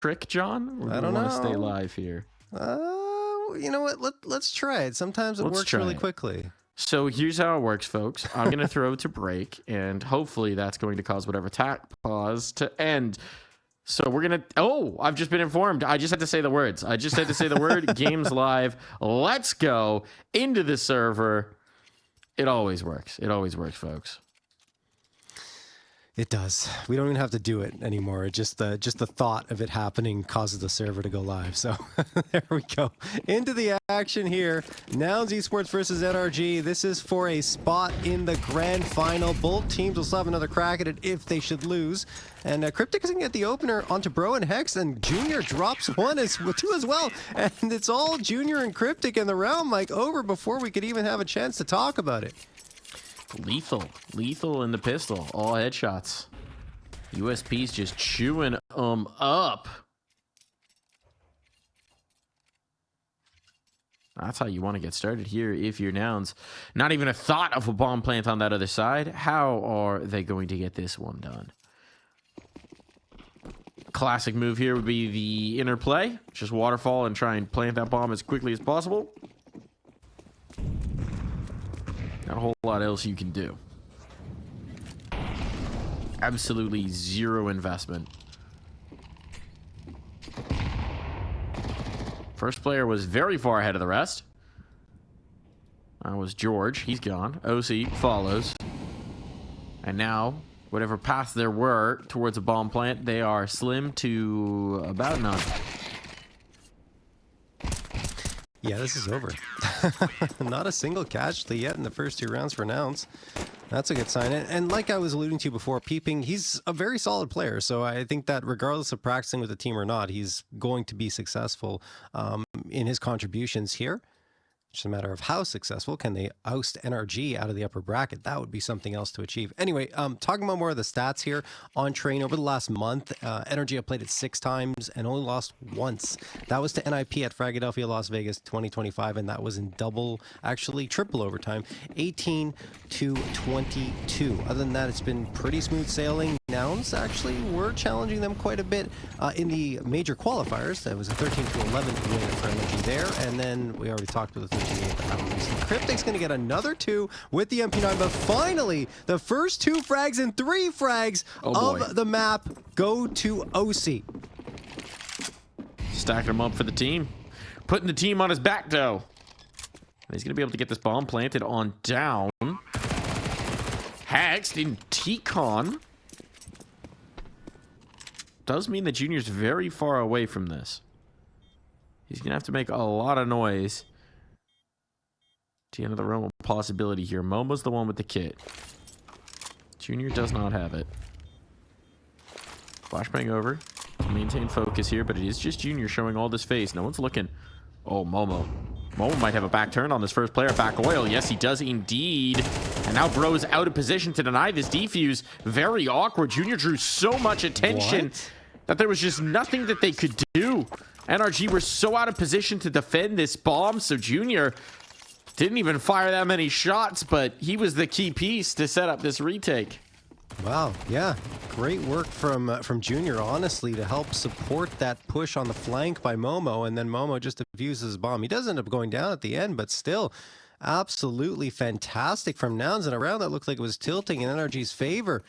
trick, John? Or I do don't we want know. to stay live here? You know what? Let's try it. Sometimes it works really quickly. So here's how it works, folks. I'm going to throw it to break, and hopefully that's going to cause whatever pause to end. So we're going to... Oh, I've just been informed. I just had to say the words. I just had to say the word. Game's live. Let's go into the server. It always works. It always works, folks. It does. We don't even have to do it anymore. Just the thought of it happening causes the server to go live. So there we go. Into the action here. Nouns Esports versus NRG. This is for a spot in the grand final. Both teams will still have another crack at it if they should lose. And Cryptic is going to get the opener onto Bro and Hex, and Junior drops two as well. And it's all Junior and Cryptic in the round, Mike, over before we could even have a chance to talk about it. Lethal in the pistol. All headshots. USP's just chewing them up. That's how you want to get started here if you're Nouns. Not even a thought of a bomb plant on that other side. How are they going to get this one done? Classic move here would be the interplay. Just waterfall and try and plant that bomb as quickly as possible. Not a whole lot else you can do. Absolutely zero investment. First player was very far ahead of the rest. That was George. He's gone. OC follows. And now, whatever paths there were towards a bomb plant, they are slim to about none. Yeah, this is over. Not a single casualty yet in the first 2 rounds for Nouns. That's a good sign. And like I was alluding to before, Peeping, he's a very solid player. So I think that regardless of practicing with the team or not, he's going to be successful in his contributions here. It's a matter of how successful. Can they oust NRG out of the upper bracket? That would be something else to achieve. Anyway, talking about more of the stats here on Train over the last month, NRG have played it 6 times and only lost once. That was to NIP at Philadelphia, Las Vegas 2025, and that was in triple overtime, 18-22. Other than that, it's been pretty smooth sailing. Nouns actually were challenging them quite a bit in the major qualifiers. That was a 13-11 win for NRG there, and then we already talked about the 13-8 for Nouns. Cryptic's going to get another 2 with the MP9, but finally, the first 2 frags and 3 frags of the map go to OC. Stacking him up for the team. Putting the team on his back, though. He's going to be able to get this bomb planted on down. Hexed in T-Con. Does mean that Junior's very far away from this. He's going to have to make a lot of noise. To the end of the realm of possibility here. Momo's the one with the kit. Junior does not have it. Flashbang over. To maintain focus here, but it is just Junior showing all this face. No one's looking. Oh, Momo. Momo might have a back turn on this first player. Back oil. Yes, he does indeed. And now Bro's out of position to deny this defuse. Very awkward. Junior drew so much attention that there was just nothing that they could do. NRG were so out of position to defend this bomb, so Junior didn't even fire that many shots, but he was the key piece to set up this retake. Wow, yeah, great work from Junior, honestly, to help support that push on the flank by Momo, and then Momo just defuses his bomb. He does end up going down at the end, but still, absolutely fantastic from Nouns, and a round that looked like it was tilting in NRG's favor.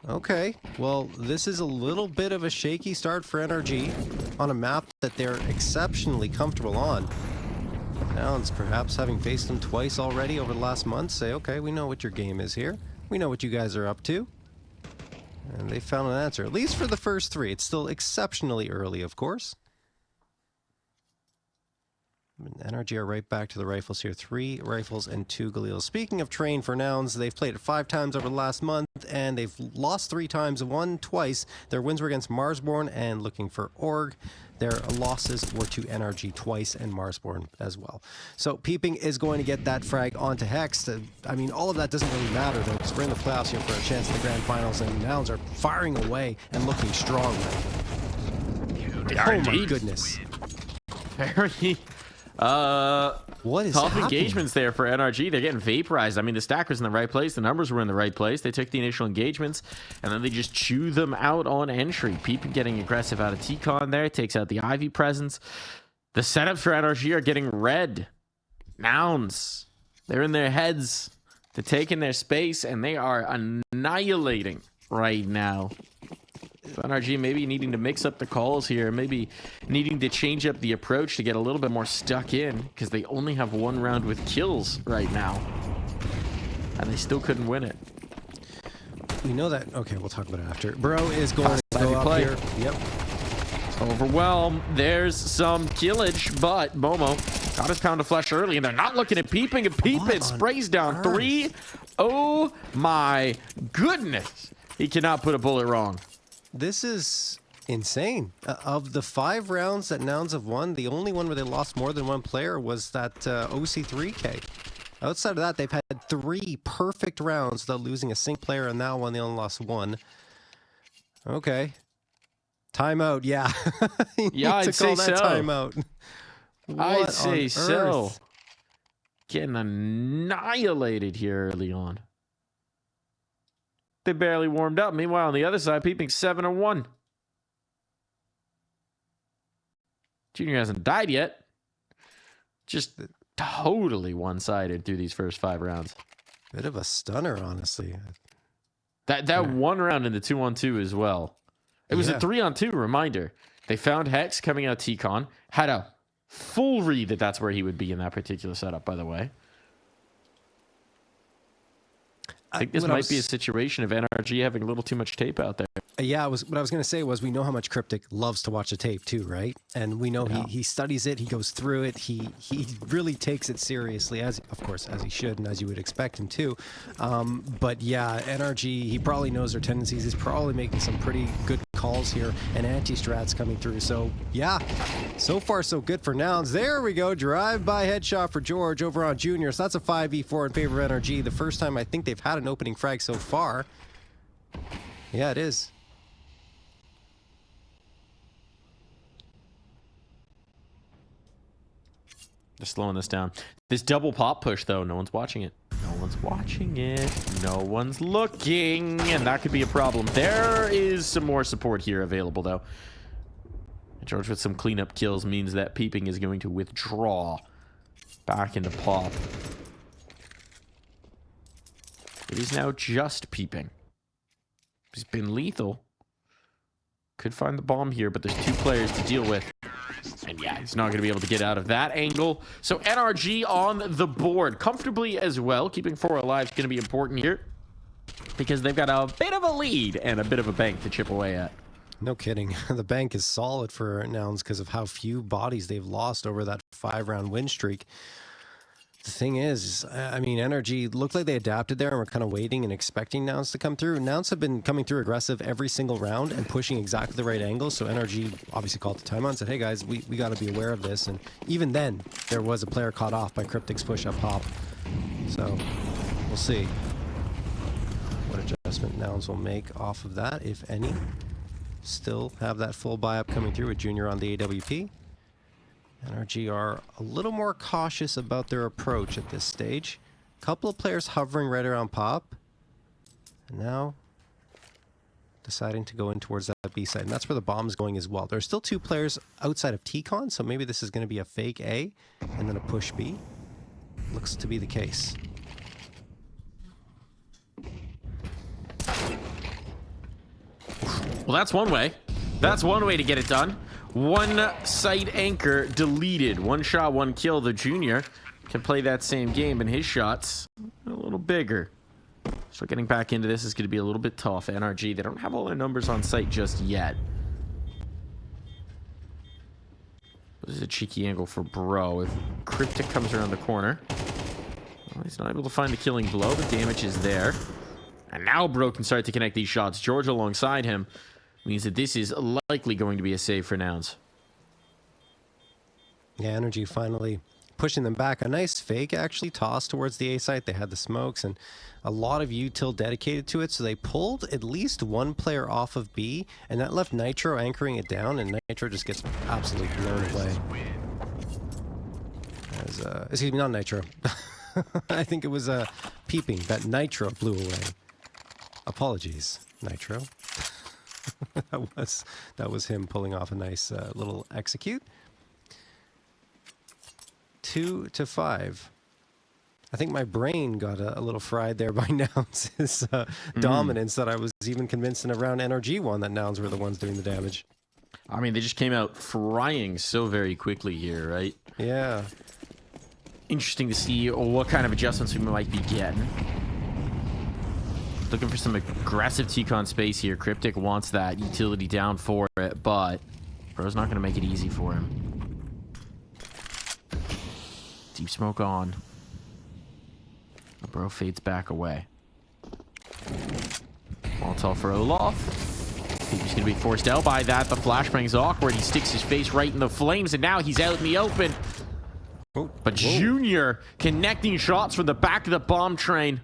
Okay, well, this is a little bit of a shaky start for NRG on a map that they're exceptionally comfortable on. Nouns, perhaps having faced them twice already over the last month, say, okay, we know what your game is here. We know what you guys are up to. And they found an answer, at least for the first 3. It's still exceptionally early, of course. NRG are right back to the rifles here. 3 rifles and 2 Galils. Speaking of Train for Nouns, they've played it 5 times over the last month, and they've lost 3 times, won twice. Their wins were against Marsborn and looking for Org. Their losses were to NRG twice and Marsborn as well. So Peeping is going to get that frag onto Hex. I mean, all of that doesn't really matter, though, because we're in the playoffs here for a chance at the grand finals, and Nouns are firing away and looking strong. They are oh indeed. My goodness. Very What is Tough happening? engagements there for NRG. They're getting vaporized. I mean, the stack was in the right place. The numbers were in the right place. They took the initial engagements, and then they just chew them out on entry. Peep getting aggressive out of T-Con there. Takes out the Ivy presence. The setups for NRG are getting red. Nouns. They're in their heads. They're taking their space, and they are annihilating right now. So NRG maybe needing to mix up the calls here, maybe needing to change up the approach to get a little bit more stuck in, because they only have one round with kills right now, and they still couldn't win it. We know that. Okay, we'll talk about it after. Bro is going to go up here. Yep. Overwhelm. There's some killage, but Momo got his pound of flesh early, and they're not looking at Peeping, and Peeping sprays down 3. Oh my goodness. He cannot put a bullet wrong. This is insane. Of the 5 rounds that Nouns have won, the only one where they lost more than one player was that OC3K. Outside of that, they've had 3 perfect rounds without losing a single player, and that one they only lost 1. Okay. Timeout, yeah. Yeah, I'd say so. Timeout. I'd say so. Getting annihilated here early on. They barely warmed up. Meanwhile, on the other side, Peeping 7-1. Junior hasn't died yet. Just totally one-sided through these first 5 rounds. Bit of a stunner, honestly. That one round in the 2-on-2 as well. It was a 3-on-2 reminder. They found Hex coming out T-Con. Had a full read that that's where he would be in that particular setup, by the way. I think this might be a situation of NRG having a little too much tape out there. Yeah, what I was going to say was we know how much Cryptic loves to watch the tape too, right? And we know he studies it, he goes through it, he really takes it seriously, as of course, as he should and as you would expect him to. But yeah, NRG, he probably knows their tendencies. He's probably making some pretty good calls here, and anti-strats coming through. So yeah, so far so good for Nouns. There we go, drive-by headshot for George over on Junior. So that's a 5v4 in favor of NRG. The first time I think they've had an opening frag so far. Yeah, it is. They're slowing this down. This double pop push, though, no one's watching it. No one's watching it. No one's looking, and that could be a problem. There is some more support here available, though. George with some cleanup kills means that Peeping is going to withdraw back into pop. It is now just Peeping. He's been lethal. Could find the bomb here, but there's 2 players to deal with. And yeah, he's not going to be able to get out of that angle. So NRG on the board comfortably as well. Keeping 4 alive is going to be important here, because they've got a bit of a lead and a bit of a bank to chip away at. No kidding. The bank is solid for Nouns because of how few bodies they've lost over that 5-round win streak. The thing is, I mean, NRG looked like they adapted there and were kind of waiting and expecting Nouns to come through. Nouns have been coming through aggressive every single round and pushing exactly the right angle. So NRG obviously called the timeout and said, hey guys, we got to be aware of this. And even then, there was a player caught off by Cryptic's push up pop. So we'll see what adjustment Nouns will make off of that, if any. Still have that full buy up coming through with Junior on the AWP. NRG are a little more cautious about their approach at this stage. A couple of players hovering right around pop. And now deciding to go in towards that B side. And that's where the bomb's going as well. There's still 2 players outside of T-Con, so maybe this is going to be a fake A and then a push B. Looks to be the case. Well, that's one way. That's one way to get it done. 1 site anchor deleted. 1 shot, 1 kill. The Junior can play that same game, and his shots a little bigger. So getting back into this is going to be a little bit tough. NRG, they don't have all their numbers on site just yet. This is a cheeky angle for Bro. If Cryptic comes around the corner, well, he's not able to find the killing blow. The damage is there. And now Bro can start to connect these shots. George alongside him means that this is likely going to be a save for Nouns. Yeah, NRG finally pushing them back. A nice fake actually tossed towards the A site. They had the smokes and a lot of util dedicated to it. So they pulled at least 1 player off of B, and that left Nitro anchoring it down, and Nitro just gets absolutely blown away. As, excuse me, not Nitro. I think it was peeping that Nitro blew away. Apologies, Nitro. that was him pulling off a nice little execute. 2-5. I think my brain got a little fried there by Nouns' dominance, that I was even convinced in a round NRG one that Nouns were the ones doing the damage. I mean, they just came out frying so very quickly here, right? Yeah. Interesting to see what kind of adjustments we might be getting. Looking for some aggressive T-con space here. Cryptic wants that utility down for it, but Bro's not going to make it easy for him. Deep smoke on. Bro fades back away. Molotov for Olaf. He's going to be forced out by that. The flashbang's awkward. He sticks his face right in the flames, and now he's out in the open. But Junior connecting shots from the back of the bomb train.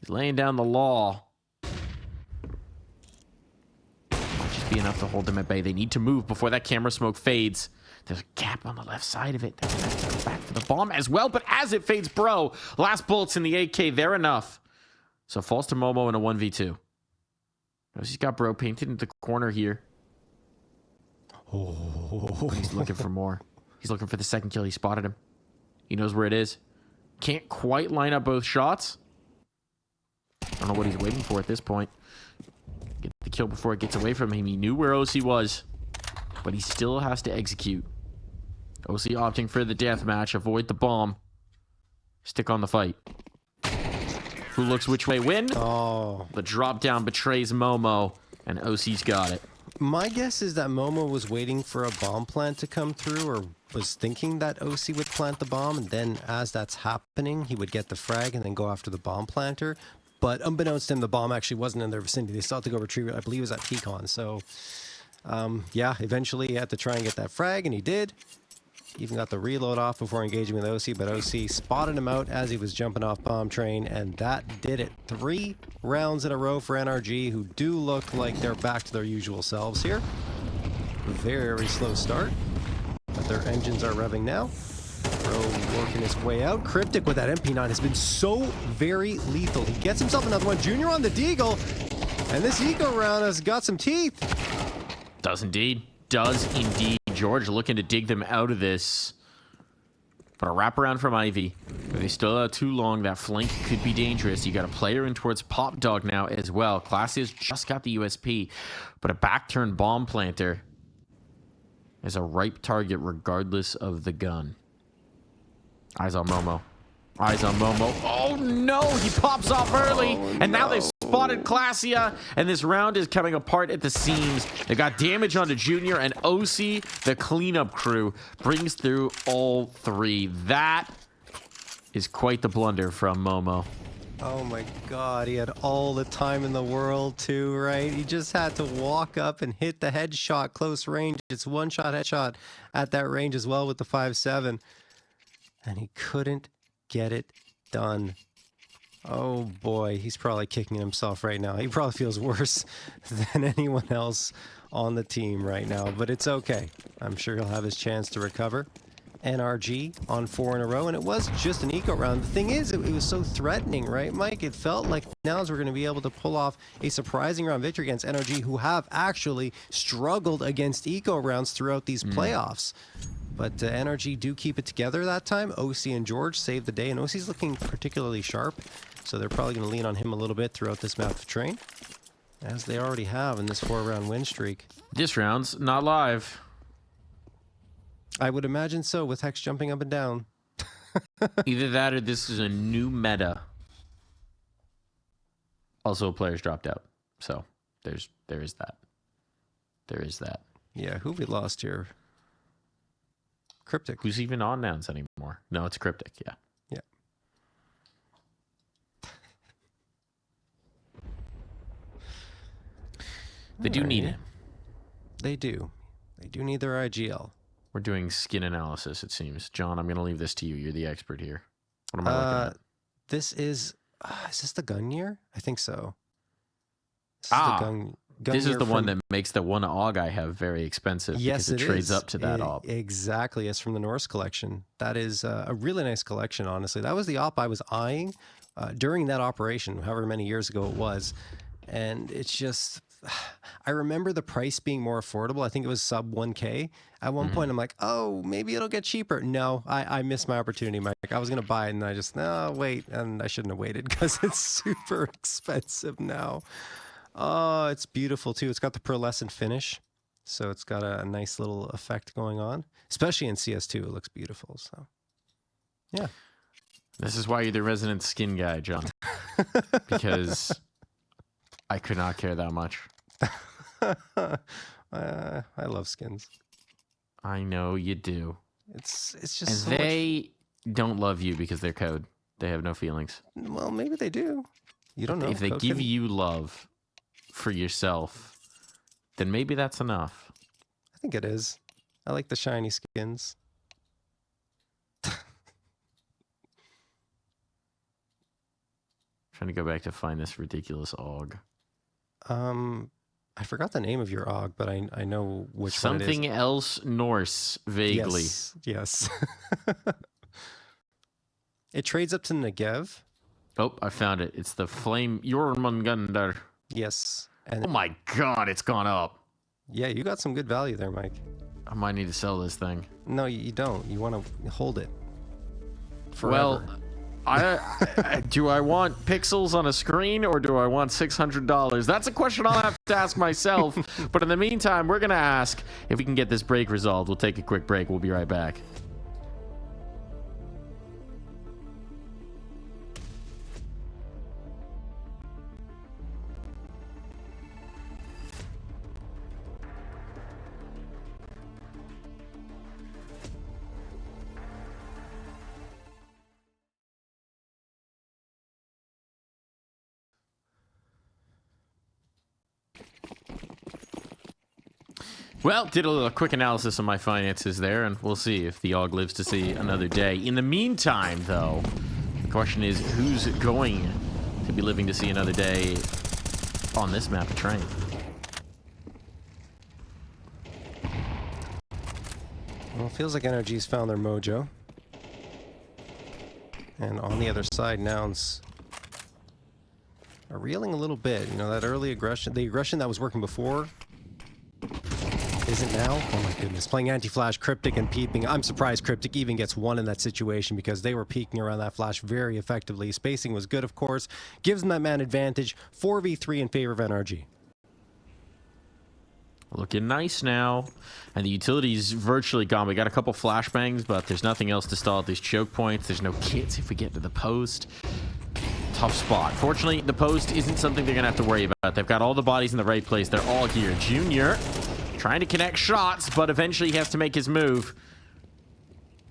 He's laying down the law. Might just be enough to hold them at bay. They need to move before that camera smoke fades. There's a gap on the left side of it. They're going to have to go back for the bomb as well. But as it fades, Bro, last bullets in the AK, they're enough. So falls to Momo in a 1v2. He's got Bro painted in the corner here. Oh. He's looking for more. He's looking for the second kill. He spotted him. He knows where it is. Can't quite line up both shots. I don't know what he's waiting for at this point. Get the kill before it gets away from him. He knew where OC was, but he still has to execute. OC opting for the deathmatch. Avoid the bomb. Stick on the fight. Who looks which way win? Oh. The drop down betrays Momo, and OC's got it. My guess is that Momo was waiting for a bomb plant to come through, or was thinking that OC would plant the bomb, and then as that's happening, he would get the frag and then go after the bomb planter. But unbeknownst to him, the bomb actually wasn't in their vicinity. They still had to go retrieve it. I believe it was at T-Con. So, yeah, eventually he had to try and get that frag, and he did. Even got the reload off before engaging with OC, but OC spotted him out as he was jumping off bomb train, and that did it. 3 rounds in a row for NRG, who do look like they're back to their usual selves here. Very slow start, but their engines are revving now. Bro working his way out. Cryptic with that MP9 has been so very lethal. He gets himself another one. Junior on the deagle, and this eco round has got some teeth. Does indeed. Does indeed. George looking to dig them out of this. But a wraparound from Ivy. If they still out too long, that flank could be dangerous. You got a player in towards Pop Dog now as well. Classia's just got the USP, but a back-turn bomb planter is a ripe target regardless of the gun. Eyes on Momo. Eyes on Momo. Oh no! He pops off early, and now they've spotted Classia, and this round is coming apart at the seams. They got damage onto Junior, and OC, the cleanup crew, brings through all 3. That is quite the blunder from Momo. Oh my god, he had all the time in the world too, right? He just had to walk up and hit the headshot close range. It's one-shot headshot at that range as well with the 5.7. And he couldn't get it done. Oh boy, he's probably kicking himself right now. He probably feels worse than anyone else on the team right now, but it's okay. I'm sure he'll have his chance to recover. NRG on 4 in a row, and it was just an eco round. The thing is, it was so threatening, right, Mike? It felt like Nouns were going to be able to pull off a surprising round victory against NRG, who have actually struggled against eco rounds throughout these playoffs. But NRG do keep it together that time. OC and George save the day, and OC's looking particularly sharp, so they're probably going to lean on him a little bit throughout this map of train, as they already have in this 4-round win streak. This round's not live. I would imagine so, with Hex jumping up and down. Either that or this is a new meta. Also, players dropped out, so there is that. There is that. Yeah, who we lost here? Cryptic. Who's even on Nouns anymore? No, it's Cryptic, yeah. Yeah. They do need him. They do. They do need their IGL. We're doing skin analysis, it seems. John, I'm going to leave this to you. You're the expert here. What am I looking at? This is this the gun year? I think so. This is the gun. This is the one that makes the one AUG I have very expensive. Yes, because it trades up to that AUG. Exactly. It's from the Norse collection. That is a really nice collection, honestly. That was the AUG I was eyeing during that operation, however many years ago it was. And it's just, I remember the price being more affordable. I think it was sub 1K. At one point, I'm like, oh, maybe it'll get cheaper. No, I missed my opportunity, Mike. I was going to buy it, and I just, no, wait. And I shouldn't have waited because it's super expensive now. Oh, it's beautiful, too. It's got the pearlescent finish. So it's got a nice little effect going on. Especially in CS2, it looks beautiful. So, yeah. This is why you're the resident skin guy, John. Because I could not care that much. I love skins. I know you do. It's just and so they don't love you because they're code. They have no feelings. Well, maybe they do. You don't know. If they give you love for yourself, then maybe that's enough. I think it is. I like the shiny skins. Trying to go back to find this ridiculous AUG. I forgot the name of your AUG, but I know which one it is. Something else Norse, vaguely. Yes. It trades up to Negev. Oh, I found it. It's the Flame Jormungandr. Yes. And oh my god, it's gone up. Yeah, you got some good value there, Mike. I might need to sell this thing. No, you don't. You want to hold it forever. Well, do I want pixels on a screen or do I want $600? That's a question I'll have to ask myself. But in the meantime, we're going to ask if we can get this break resolved. We'll take a quick break. We'll be right back. Well, did a little quick analysis of my finances there, and we'll see if the AUG lives to see another day. In the meantime, though, the question is, who's going to be living to see another day on this map of Train? Well, it feels like NRG's found their mojo. And on the other side, Nouns are reeling a little bit. You know, that early aggression, the aggression that was working before, isn't now. Oh my goodness. Playing anti-flash, Cryptic, and peeping. I'm surprised Cryptic even gets one in that situation because they were peeking around that flash very effectively. Spacing was good, of course. Gives them that man advantage. 4v3 in favor of NRG. Looking nice now. And the utility's virtually gone. We got a couple flashbangs, but there's nothing else to stall at these choke points. There's no kits if we get to the post. Tough spot. Fortunately, the post isn't something they're going to have to worry about. They've got all the bodies in the right place. They're all here. Junior trying to connect shots, but eventually he has to make his move.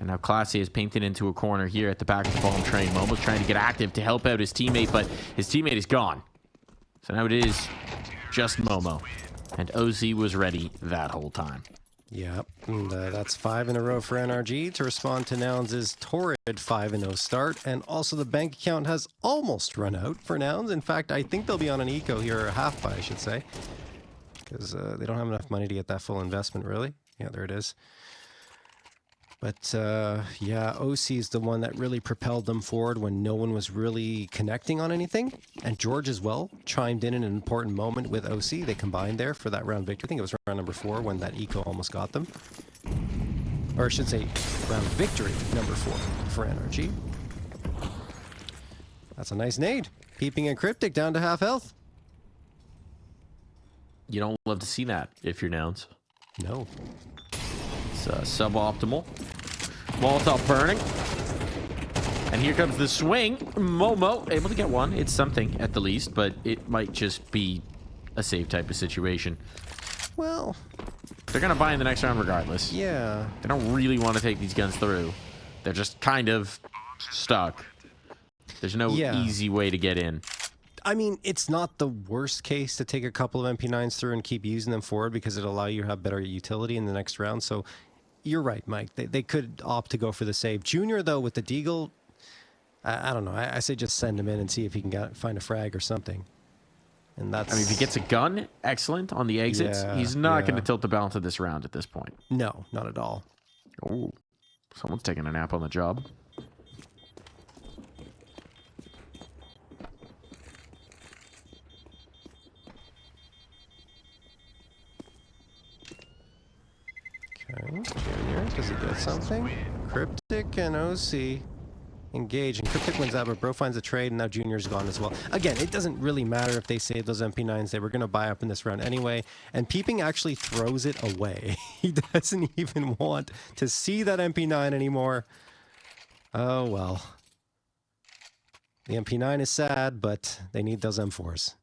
And now Classy is painted into a corner here at the back of the bomb Train. Momo's trying to get active to help out his teammate, but his teammate is gone. So now it is just Momo. And OZ was ready that whole time. Yep, and that's 5 in a row for NRG to respond to Nouns' torrid 5-0 start. And also the bank account has almost run out for Nouns. In fact, I think they'll be on an eco here, or a half buy, I should say. Because they don't have enough money to get that full investment, really. Yeah, there it is. But, yeah, OC is the one that really propelled them forward when no one was really connecting on anything. And George as well chimed in an important moment with OC. They combined there for that round victory. I think it was round number 4 when that eco almost got them. Or I should say round victory number 4 for NRG. That's a nice nade. Peeping and Cryptic down to half health. You don't love to see that if you're Nouns. No. It's suboptimal. Molotov burning. And here comes the swing. Momo able to get one. It's something at the least, but it might just be a save type of situation. Well, they're going to buy in the next round regardless. Yeah. They don't really want to take these guns through. They're just kind of stuck. There's no easy way to get in. I mean, it's not the worst case to take a couple of MP9s through and keep using them forward because it'll allow you to have better utility in the next round. So you're right, Mike. They could opt to go for the save. Junior, though, with the Deagle, I don't know. I say just send him in and see if he can find a frag or something. And that's... I mean, if he gets a gun, excellent on the exits. He's not going to tilt the balance of this round at this point. No, not at all. Oh, someone's taking a nap on the job. Okay, Junior, does he get something? Cryptic and OC engage, and Cryptic wins that, but Bro finds a trade, and now Junior's gone as well. Again, it doesn't really matter if they save those MP9s. They were going to buy up in this round anyway, and Peeping actually throws it away. He doesn't even want to see that MP9 anymore. Oh, well. The MP9 is sad, but they need those M4s.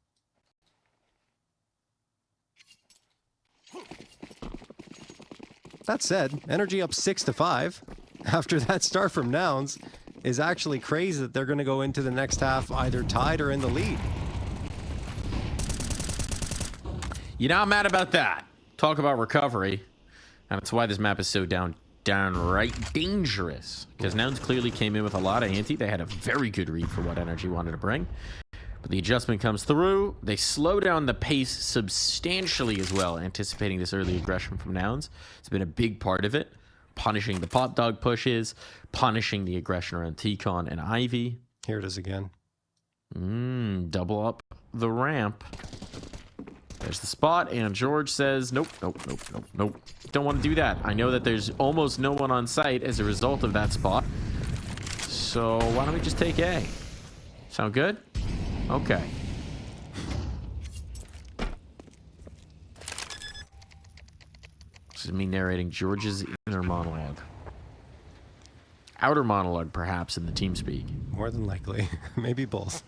That said, NRG up 6-5 after that start from Nouns is actually crazy that they're going to go into the next half either tied or in the lead. You know, I'm mad about that. Talk about recovery. And that's why this map is so downright dangerous. Because Nouns clearly came in with a lot of ante. They had a very good read for what NRG wanted to bring. But the adjustment comes through. They slow down the pace substantially as well, anticipating this early aggression from Nouns. It's been a big part of it. Punishing the pop dog pushes, punishing the aggression around T-Con and Ivy. Here it is again. Double up the ramp. There's the spot, and George says, nope. Don't want to do that. I know that there's almost no one on site as a result of that spot. So why don't we just take A? Sound good? Okay. This is me narrating George's inner monologue. Outer monologue, perhaps, in the team speak. More than likely. Maybe both.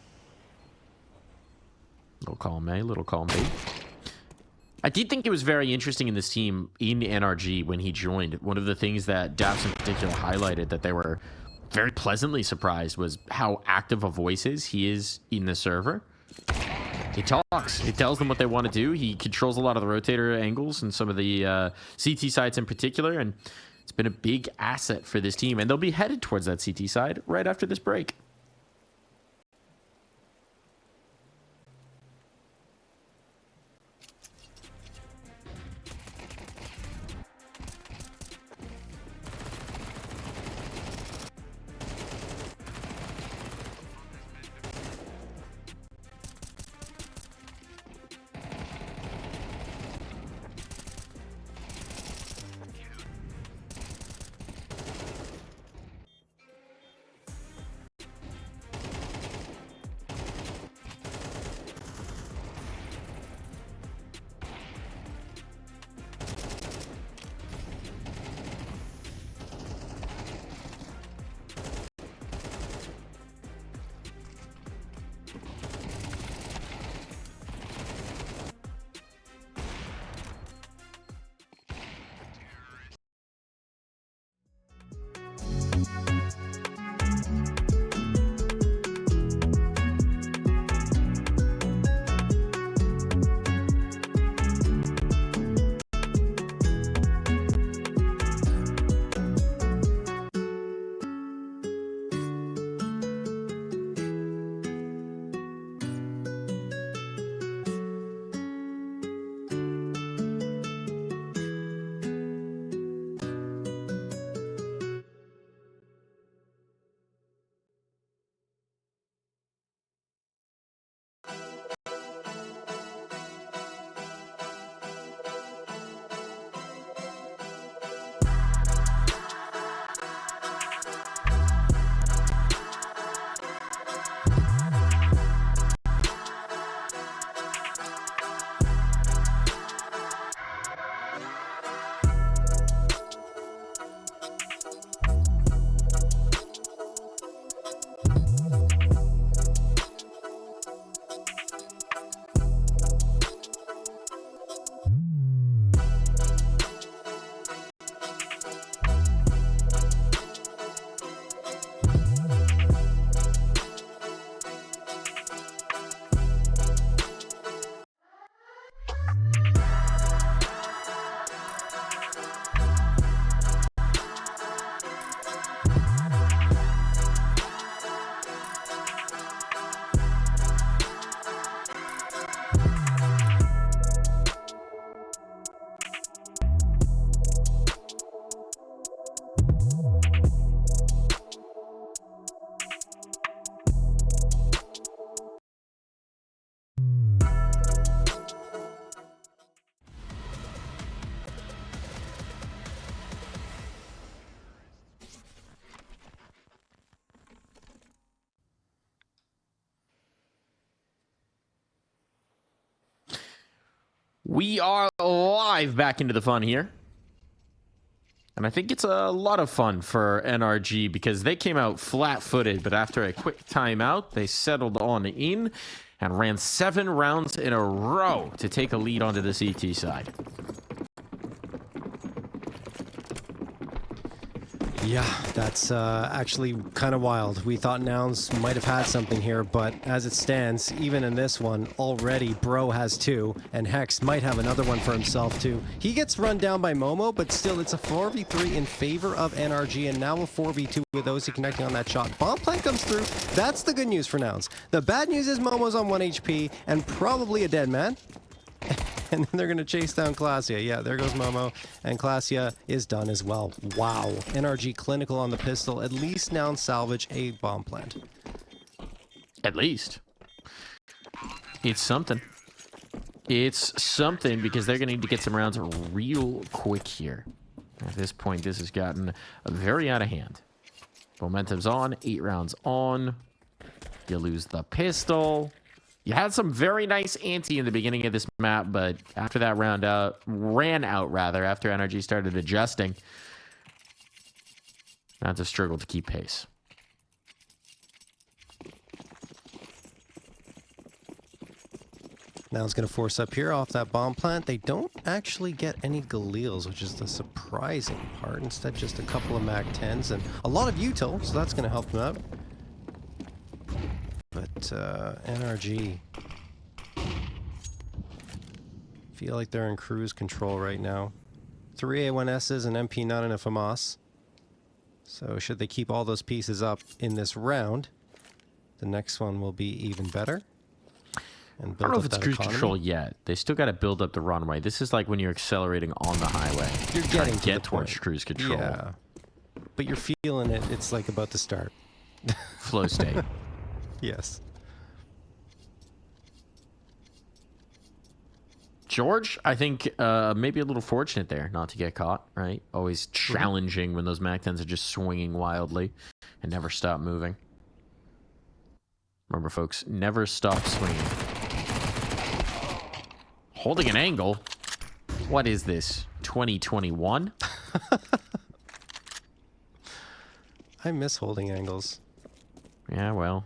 Little column A, little column B. I did think it was very interesting in this team, in NRG, when he joined. One of the things that Daps in particular highlighted that they were very pleasantly surprised was how active a voice he is in the server. He talks. He tells them what they want to do. He controls a lot of the rotator angles and some of the CT sides in particular, and it's been a big asset for this team. And they'll be headed towards that CT side right after this break. We are live back into the fun here. And I think it's a lot of fun for NRG because they came out flat-footed, but after a quick timeout, they settled on in and ran 7 rounds in a row to take a lead onto the CT side. Yeah, that's actually kind of wild. We thought Nouns might have had something here, but as it stands, even in this one, already Bro has 2, and Hex might have another one for himself too. He gets run down by Momo, but still, it's a 4v3 in favor of NRG, and now a 4v2 with Ozzy connecting on that shot. Bomb plant comes through. That's the good news for Nouns. The bad news is Momo's on 1 HP, and probably a dead man. And then they're going to chase down Classia. Yeah, there goes Momo. And Classia is done as well. Wow. NRG clinical on the pistol. At least now salvage a bomb plant. At least. It's something. It's something because they're going to need to get some rounds real quick here. At this point, this has gotten very out of hand. Momentum's on. 8 rounds on. You lose the pistol. You had some very nice ante in the beginning of this map, but after that ran out after NRG started adjusting, that's a struggle to keep pace. Now it's going to force up here off that bomb plant. They don't actually get any Galils, which is the surprising part. Instead, just a couple of MAC-10s and a lot of util, so that's going to help them out. But NRG feel like they're in cruise control right now. 3 A1Ss, an MP9, and a FAMAS. So should they keep all those pieces up in this round, the next one will be even better. And I don't know if it's cruise control yet. They still got to build up the runway. This is like when you're accelerating on the highway. You're getting to get towards cruise control. Yeah, but you're feeling it. It's like about to start. Flow state. Yes. George, I think maybe a little fortunate there not to get caught, right? Always challenging when those MAC-10s are just swinging wildly and never stop moving. Remember, folks, never stop swinging. Holding an angle? What is this, 2021? I miss holding angles. Yeah, well,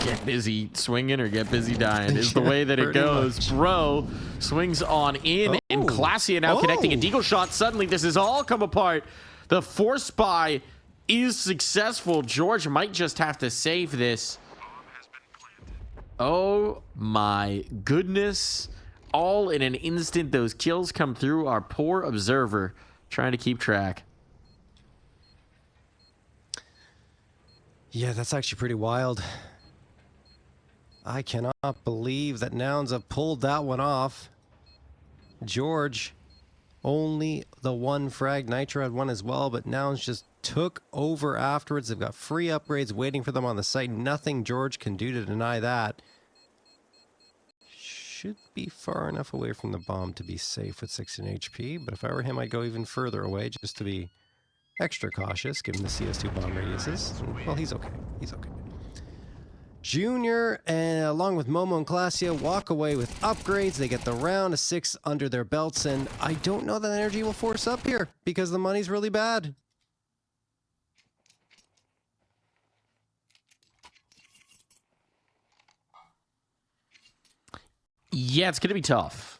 get busy swinging or get busy dying is the way that it goes. Much. Bro swings on in, and Classia now connecting a deagle shot. Suddenly, this has all come apart. The force buy is successful. George might just have to save this. Oh my goodness. All in an instant, those kills come through. Our poor observer trying to keep track. Yeah, that's actually pretty wild. I cannot believe that Nouns have pulled that one off. George, only the 1 frag. Nitro had 1 as well, but Nouns just took over afterwards. They've got free upgrades waiting for them on the site. Nothing George can do to deny that. Should be far enough away from the bomb to be safe with 16 HP, but if I were him, I'd go even further away just to be extra cautious, given the CS2 bomb radiuses. Well, he's okay. He's okay. Junior, along with Momo and Classia, walk away with upgrades. They get the round of 6 under their belts, and I don't know that NRG will force up here because the money's really bad. Yeah, it's going to be tough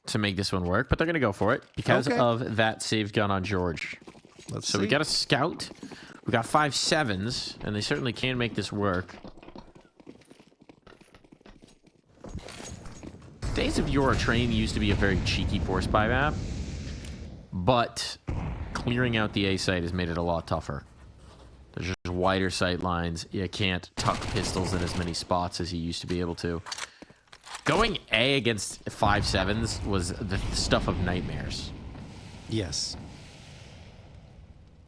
to make this one work, but they're going to go for it because of that save gun on George. Let's see. We got a scout. We got 5 7s, and they certainly can make this work. Days of Yore Train used to be a very cheeky force buy map, but clearing out the A site has made it a lot tougher. There's just wider sight lines. You can't tuck pistols in as many spots as you used to be able to. Going A against 5 7s was the stuff of nightmares. Yes.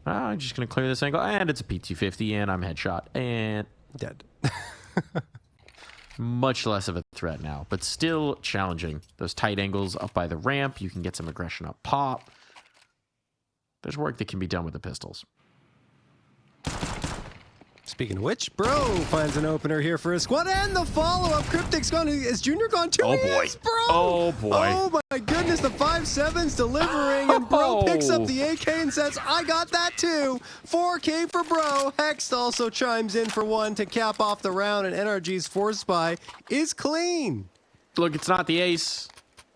I'm just going to clear this angle, and it's a P250, and I'm headshot, and dead. Much less of a threat now, but still challenging. Those tight angles up by the ramp, you can get some aggression up pop. There's work that can be done with the pistols. Speaking of which, Bro finds an opener here for his squad, and the follow-up. Cryptic's gone. Is Junior gone too? Oh boy. Yes, Bro. Oh boy. Oh my goodness, the 5-7's delivering, and Bro picks up the AK and says, I got that too. 4K for Bro. Hext also chimes in for one to cap off the round, and NRG's force buy is clean. Look, it's not the ace,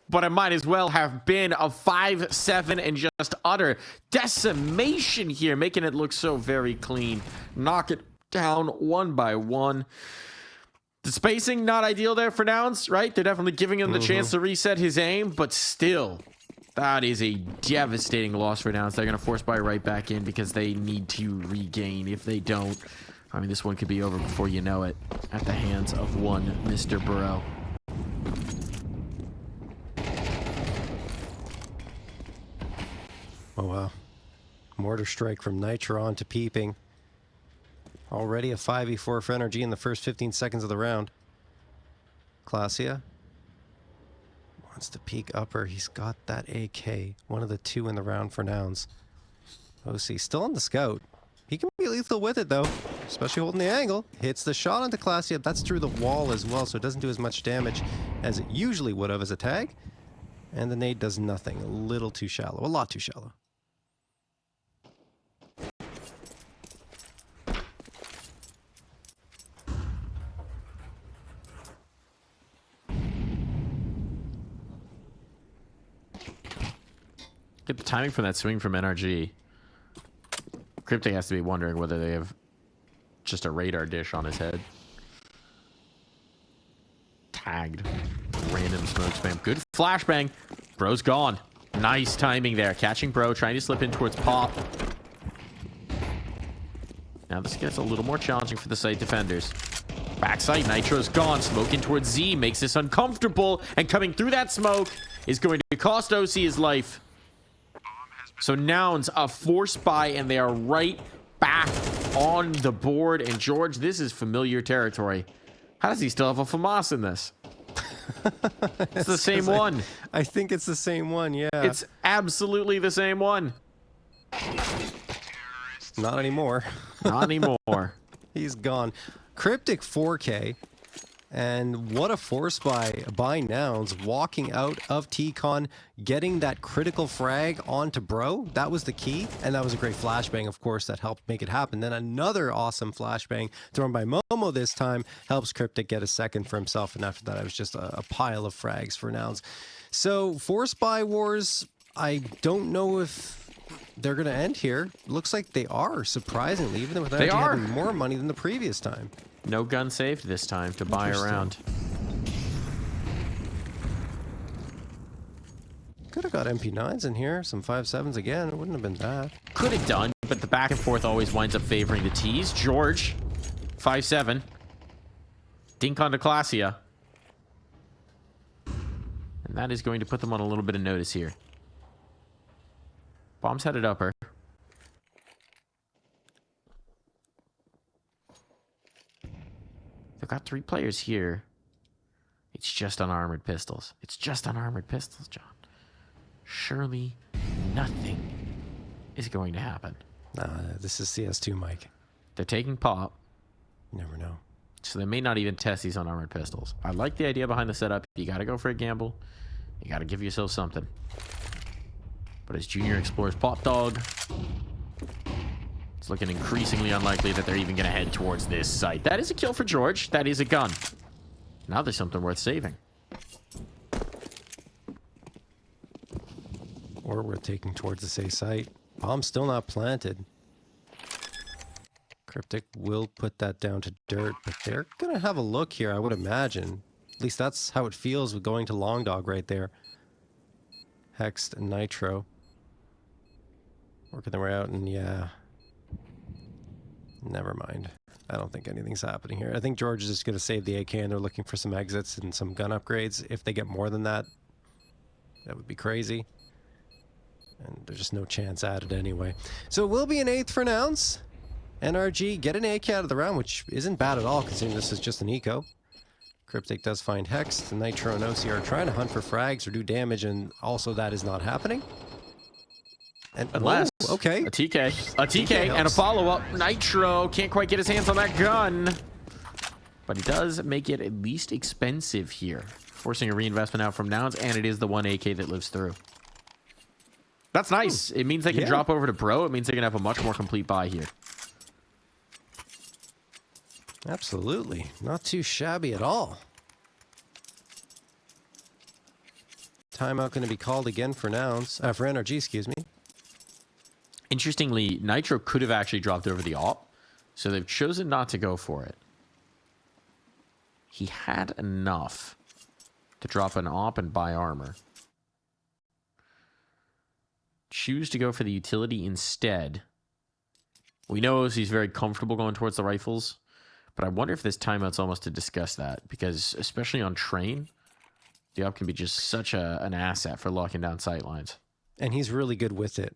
but it might as well have been a 5-7 and just utter decimation here, making it look so very clean. Knock it down one by one. The spacing, not ideal there for Nouns, right? They're definitely giving him the chance to reset his aim, but still, that is a devastating loss for Nouns. They're going to force buy right back in because they need to regain. If they don't, I mean, this one could be over before you know it at the hands of one Mr. Burrow. Oh, wow. Mortar strike from Nitro on to Peeping. Already a 5v4 for NRG in the first 15 seconds of the round. Classia wants to peek upper. He's got that AK. One of the two in the round for Nouns. OC still on the scout. He can be lethal with it, though, especially holding the angle. Hits the shot onto Classia. That's through the wall as well, so it doesn't do as much damage as it usually would have as a tag. And the nade does nothing. A little too shallow. A lot too shallow. Get the timing from that swing from NRG. Cryptic has to be wondering whether they have just a radar dish on his head. Tagged. Random smoke spam. Good flashbang. Bro's gone. Nice timing there. Catching Bro, trying to slip in towards Pop. Now this gets a little more challenging for the site defenders. Backside, Nitro's gone. Smoking towards Z makes this uncomfortable. And coming through that smoke is going to cost OC his life. So Nouns a force buy, and they are right back on the board. And George, this is familiar territory. How does he still have a FAMAS in this? It's the same one. I think it's the same one, yeah. It's absolutely the same one. Not anymore. Not anymore. He's gone. Cryptic 4K. And what a force by Nouns, walking out of T-Con, getting that critical frag onto Bro. That was the key, and that was a great flashbang, of course, that helped make it happen. Then another awesome flashbang thrown by Momo this time helps Cryptic get a second for himself, and after that, it was just a pile of frags for Nouns. So, force buy wars, I don't know if they're going to end here. Looks like they are, surprisingly, even without having more money than the previous time. No gun saved this time to buy around. Could have got MP9s in here, some 5.7s again. It wouldn't have been bad. Could have done, but the back and forth always winds up favoring the T's. George, 5.7. Dink onto Classia. And that is going to put them on a little bit of notice here. Bomb's headed upper. They've got 3 players here. It's just unarmored pistols. It's just unarmored pistols, John. Surely nothing is going to happen. This is CS2, Mike. They're taking Pop. You never know. So they may not even test these unarmored pistols. I like the idea behind the setup. You got to go for a gamble. You got to give yourself something. But as Junior explores Pop Dog, it's looking increasingly unlikely that they're even going to head towards this site. That is a kill for George. That is a gun. Now there's something worth saving. Or we're taking towards the safe site. Bomb's still not planted. Cryptic will put that down to dirt, but they're going to have a look here, I would imagine. At least that's how it feels with going to Long Dog right there. Hext and Nitro. Working their way out, and yeah. Never mind. I don't think anything's happening here. I think George is just going to save the AK, and they're looking for some exits and some gun upgrades. If they get more than that, that would be crazy. And there's just no chance at it anyway. So it will be an 8th for Nouns. NRG get an AK out of the round, which isn't bad at all, considering this is just an eco. Cryptic does find Hex. Nitro and OC are trying to hunt for frags or do damage, and also that is not happening. And Unless whoa, okay. a TK, and a helps. follow-up. Nitro can't quite get his hands on that gun. But he does make it at least expensive here. Forcing a reinvestment out from Nouns, and it is the one AK that lives through. That's nice. It means they can drop over to Bro. It means they can have a much more complete buy here. Absolutely. Not too shabby at all. Timeout going to be called again for Nouns. For NRG, excuse me. Interestingly, Nitro could have actually dropped over the AWP, so they've chosen not to go for it. He had enough to drop an AWP and buy armor. Choose to go for the utility instead. We know he's very comfortable going towards the rifles, but I wonder if this timeout's almost to discuss that, because especially on train, the AWP can be just such an asset for locking down sight lines. And he's really good with it.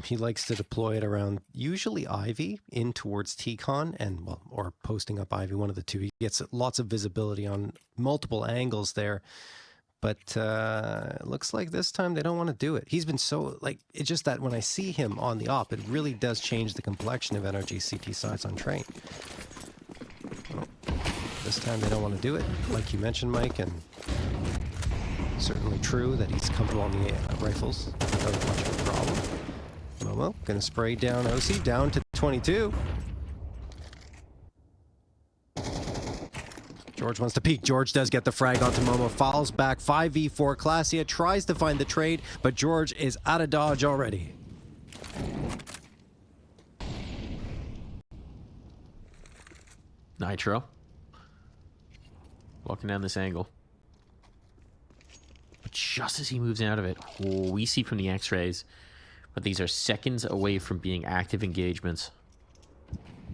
He likes to deploy it around usually Ivy in towards T-Con and, well, or posting up Ivy, one of the two. He gets lots of visibility on multiple angles there. But it looks like this time they don't want to do it. He's been so, like, it's just that when I see him on the AWP, it really does change the complexion of NRG CT sides on train. Well, this time they don't want to do it, like you mentioned, Mike, and certainly true that he's comfortable on the rifles without much of a problem. Momo gonna spray down OC down to 22. George wants to peek. George does get the frag onto Momo. Fouls back 5v4. Classia tries to find the trade, but George is out of dodge already. Nitro. Walking down this angle. But just as he moves out of it, we see from the x-rays, but these are seconds away from being active engagements.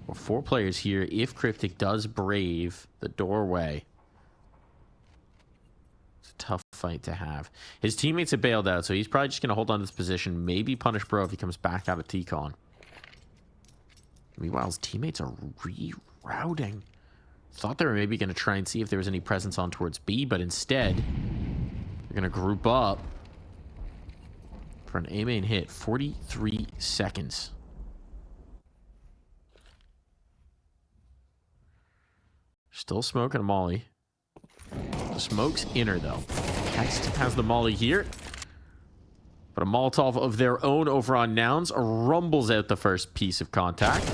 Well, 4 players here. If Cryptic does brave the doorway, it's a tough fight to have. His teammates have bailed out, so he's probably just going to hold on to this position, maybe punish Bro if he comes back out of T-Con. Meanwhile, his teammates are rerouting. Thought they were maybe going to try and see if there was any presence on towards B, but instead, they're going to group up for an A-main hit. 43 seconds. Still smoking a molly. The smoke's inner, though. Hext has the molly here. But a Molotov of their own over on Nouns rumbles out the first piece of contact.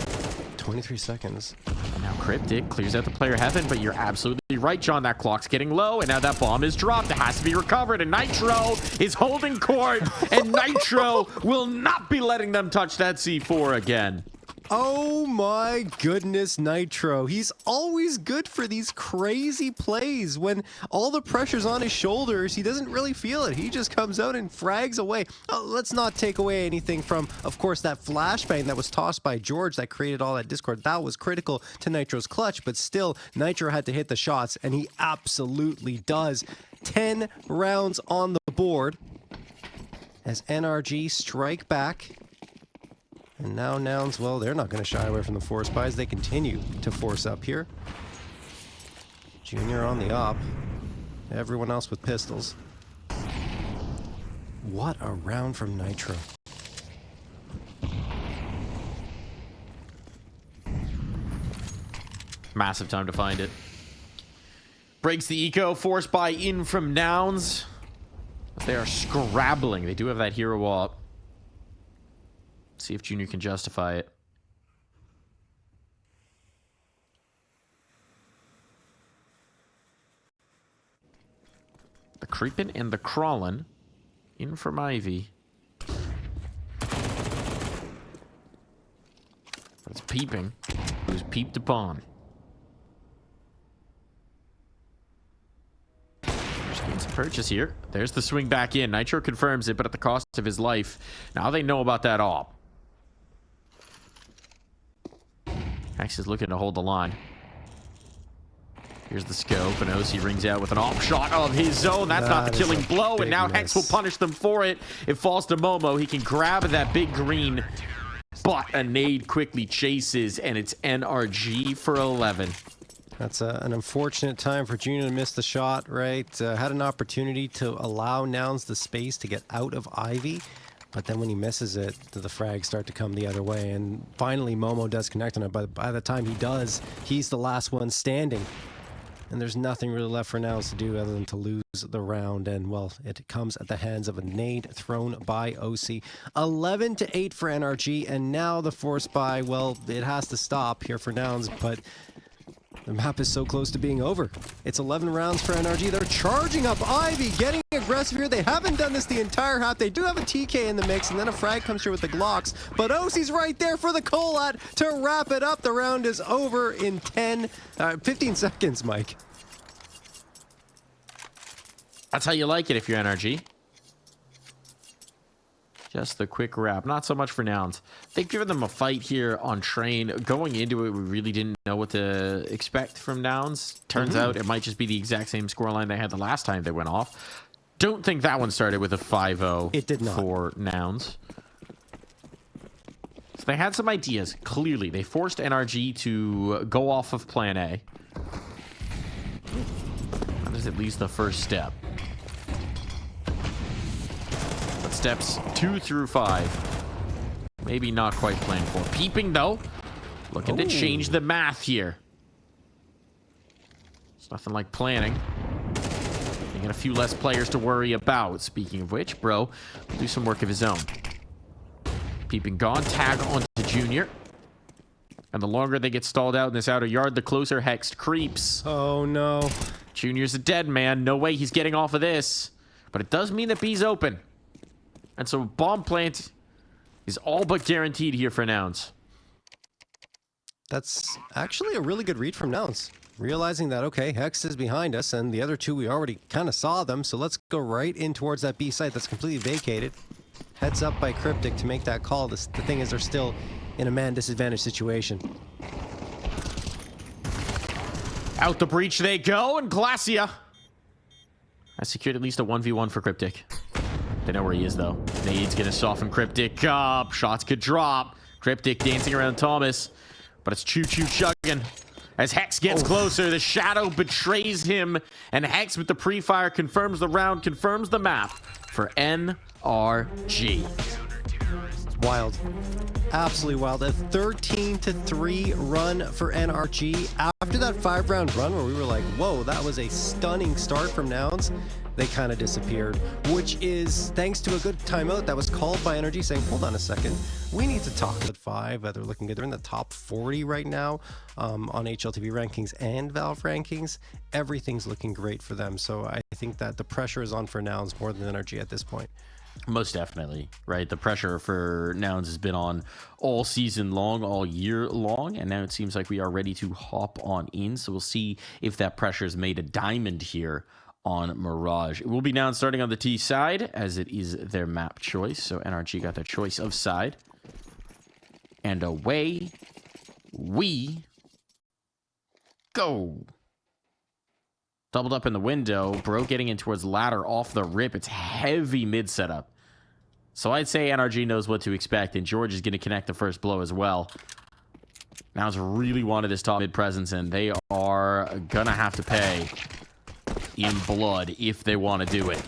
23 seconds. And now Cryptic clears out the player heaven, but you're absolutely right, John. That clock's getting low, and now that bomb is dropped. It has to be recovered, and Nitro is holding court, and Nitro will not be letting them touch that C4 again. Oh my goodness, Nitro. He's always good for these crazy plays. When all the pressure's on his shoulders, he doesn't really feel it. He just comes out and frags away. Let's not take away anything from, of course, that flashbang that was tossed by George that created all that discord. That was critical to Nitro's clutch, but still, Nitro had to hit the shots, and he absolutely does. 10 rounds on the board as NRG strike back. And now Nouns, well, they're not going to shy away from the force buys. They continue to force up here. Junior on the op. Everyone else with pistols. What a round from Nitro. Massive time to find it. Breaks the eco. Force buy in from Nouns. They are scrabbling. They do have that hero wall. See if Junior can justify it. The creeping and the crawling in from Ivy. But it's peeping. Who's peeped upon? Just getting some purchase here. There's the swing back in. Nitro confirms it, but at the cost of his life. Now they know about that op. Hex is looking to hold the line. Here's the scope, and OC rings out with an off shot of his zone. That's not the killing blow, and now Hex will punish them for it. It falls to Momo. He can grab that big green, but a nade quickly chases, and it's NRG for 11. That's an unfortunate time for Junior to miss the shot, right? Had an opportunity to allow Nouns the space to get out of Ivy. But then when he misses it, the frags start to come the other way. And finally, Momo does connect on it. But by the time he does, he's the last one standing. And there's nothing really left for Nouns to do other than to lose the round. And, well, it comes at the hands of a nade thrown by OC. 11-8 for NRG. And now the force buy, well, it has to stop here for Nouns. But the map is so close to being over. It's 11 rounds for NRG. They're charging up Ivy, getting aggressive here. They haven't done this the entire half. They do have a TK in the mix, and then a frag comes through with the Glocks. But OC's right there for the Colat to wrap it up. The round is over in 15 seconds, Mike. That's how you like it if you're NRG. Just the quick wrap. Not so much for Nouns. They've given them a fight here on Train. Going into it, we really didn't know what to expect from Nouns. Turns out it might just be the exact same scoreline they had the last time they went off. Don't think that one started with a 5-0 It did not. For Nouns. So they had some ideas. Clearly, they forced NRG to go off of plan A. That is at least the first step. Steps 2 through 5. Maybe not quite plan 4. Peeping, though. Looking to change the math here. It's nothing like planning. They got a few less players to worry about. Speaking of which, Bro will do some work of his own. Peeping gone. Tag onto Junior. And the longer they get stalled out in this outer yard, the closer Hexed creeps. Oh, no. Junior's a dead man. No way he's getting off of this. But it does mean that B's open. And so bomb plant is all but guaranteed here for Nouns. That's actually a really good read from Nouns. Realizing that, okay, Hex is behind us, and the other two, we already kind of saw them, so let's go right in towards that B site that's completely vacated. Heads up by Cryptic to make that call. The thing is, they're still in a man disadvantage situation. Out the breach they go, and Glacia has secured at least a 1v1 for Cryptic. They know where he is, though. Nade's gonna soften Cryptic up. Shots could drop. Cryptic dancing around Thomas. But it's choo-choo chugging. As Hex gets closer, the shadow betrays him. And Hex with the pre-fire confirms the round, confirms the map for NRG. Wild. Absolutely wild. A 13-3 run for NRG. After that 5-round run where we were like, whoa, that was a stunning start from Nouns, they kind of disappeared, which is thanks to a good timeout that was called by NRG saying, hold on a second, we need to talk at 5. They're looking good. They're in the top 40 right now on HLTV rankings and Valve rankings. Everything's looking great for them. So I think that the pressure is on for Nouns more than NRG at this point. Most definitely, right? The pressure for Nouns has been on all season long, all year long, and now it seems like we are ready to hop on in. So we'll see if that pressure has made a diamond here on Mirage. It will be Nouns starting on the T side, as it is their map choice. So NRG got their choice of side. And away we go. Doubled up in the window. Bro getting in towards ladder off the rip. It's heavy mid setup. So I'd say NRG knows what to expect, and George is going to connect the first blow as well. Nouns really wanted this top mid presence, and they are going to have to pay in blood if they want to do it.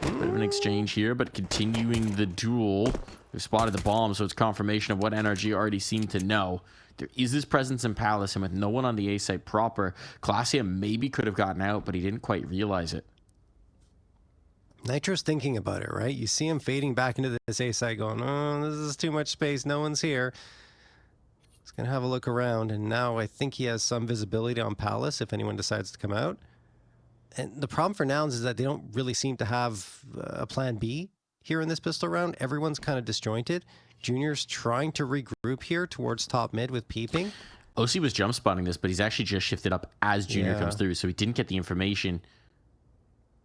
Bit of an exchange here, but continuing the duel. We've spotted the bomb, so it's confirmation of what NRG already seemed to know. There is this presence in Palace, and with no one on the A site proper, Glacia maybe could have gotten out, but he didn't quite realize it. Nitro's thinking about it, right? You see him fading back into this A site going, oh, this is too much space. No one's here. He's going to have a look around, and now I think he has some visibility on Palace if anyone decides to come out. And the problem for Nouns is that they don't really seem to have a plan B here in this pistol round. Everyone's kind of disjointed. Junior's trying to regroup here towards top mid with peeping. OC was jump spotting this, but he's actually just shifted up as Junior comes through, so he didn't get the information.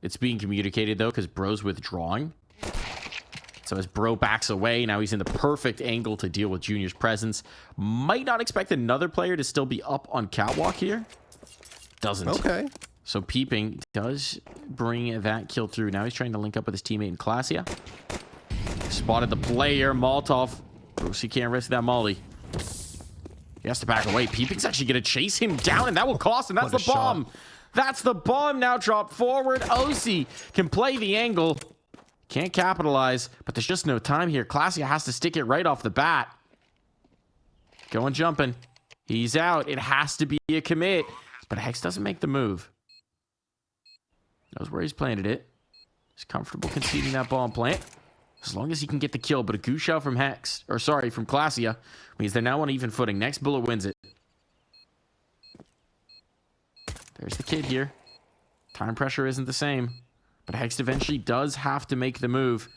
It's being communicated, though, because Bro's withdrawing. So as Bro backs away, now he's in the perfect angle to deal with Junior's presence. Might not expect another player to still be up on catwalk here. Doesn't. Okay. So peeping does bring that kill through. Now he's trying to link up with his teammate in Glacia. Spotted the player. Molotov. Bruce, he can't risk that molly. He has to back away. Peeping's actually going to chase him down, and that will cost him. That's the bomb. That's the bomb now dropped forward. OC can play the angle. Can't capitalize, but there's just no time here. Clasia has to stick it right off the bat. Going jumping. He's out. It has to be a commit. But Hex doesn't make the move. Knows where he's planted it. He's comfortable conceding that bomb plant. As long as he can get the kill. But a goose out from Hex, or sorry, from Clasia, means they're now on even footing. Next bullet wins it. There's the kid here. Time pressure isn't the same. But Hex eventually does have to make the move.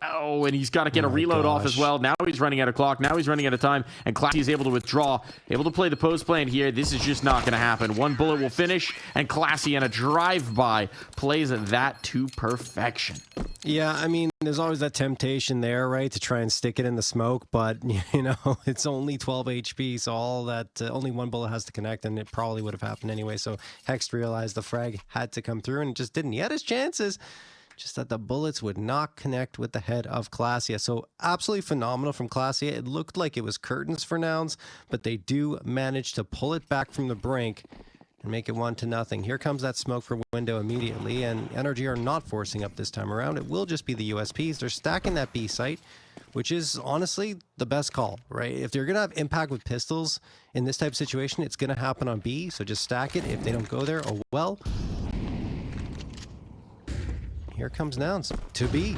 Oh, and he's got to get a reload off as well. Now he's running out of clock. Now he's running out of time. And Classy is able to withdraw. Able to play the post plan here. This is just not going to happen. One bullet will finish. And Classy, in a drive-by, plays that to perfection. Yeah, I mean, there's always that temptation there, right, to try and stick it in the smoke. But, you know, it's only 12 HP. So all that, only one bullet has to connect. And it probably would have happened anyway. So Hex realized the frag had to come through and it just didn't. He had his chances. Just that the bullets would not connect with the head of Clasia. So absolutely phenomenal from Clasia. It looked like it was curtains for Nouns, but they do manage to pull it back from the brink and make it 1-0. Here comes that smoke for window immediately, and NRG are not forcing up this time around. It will just be the USPs. They're stacking that B site, which is honestly the best call, right? If they're going to have impact with pistols in this type of situation, it's going to happen on B, so just stack it. If they don't go there, oh well. Here comes Nouns to B.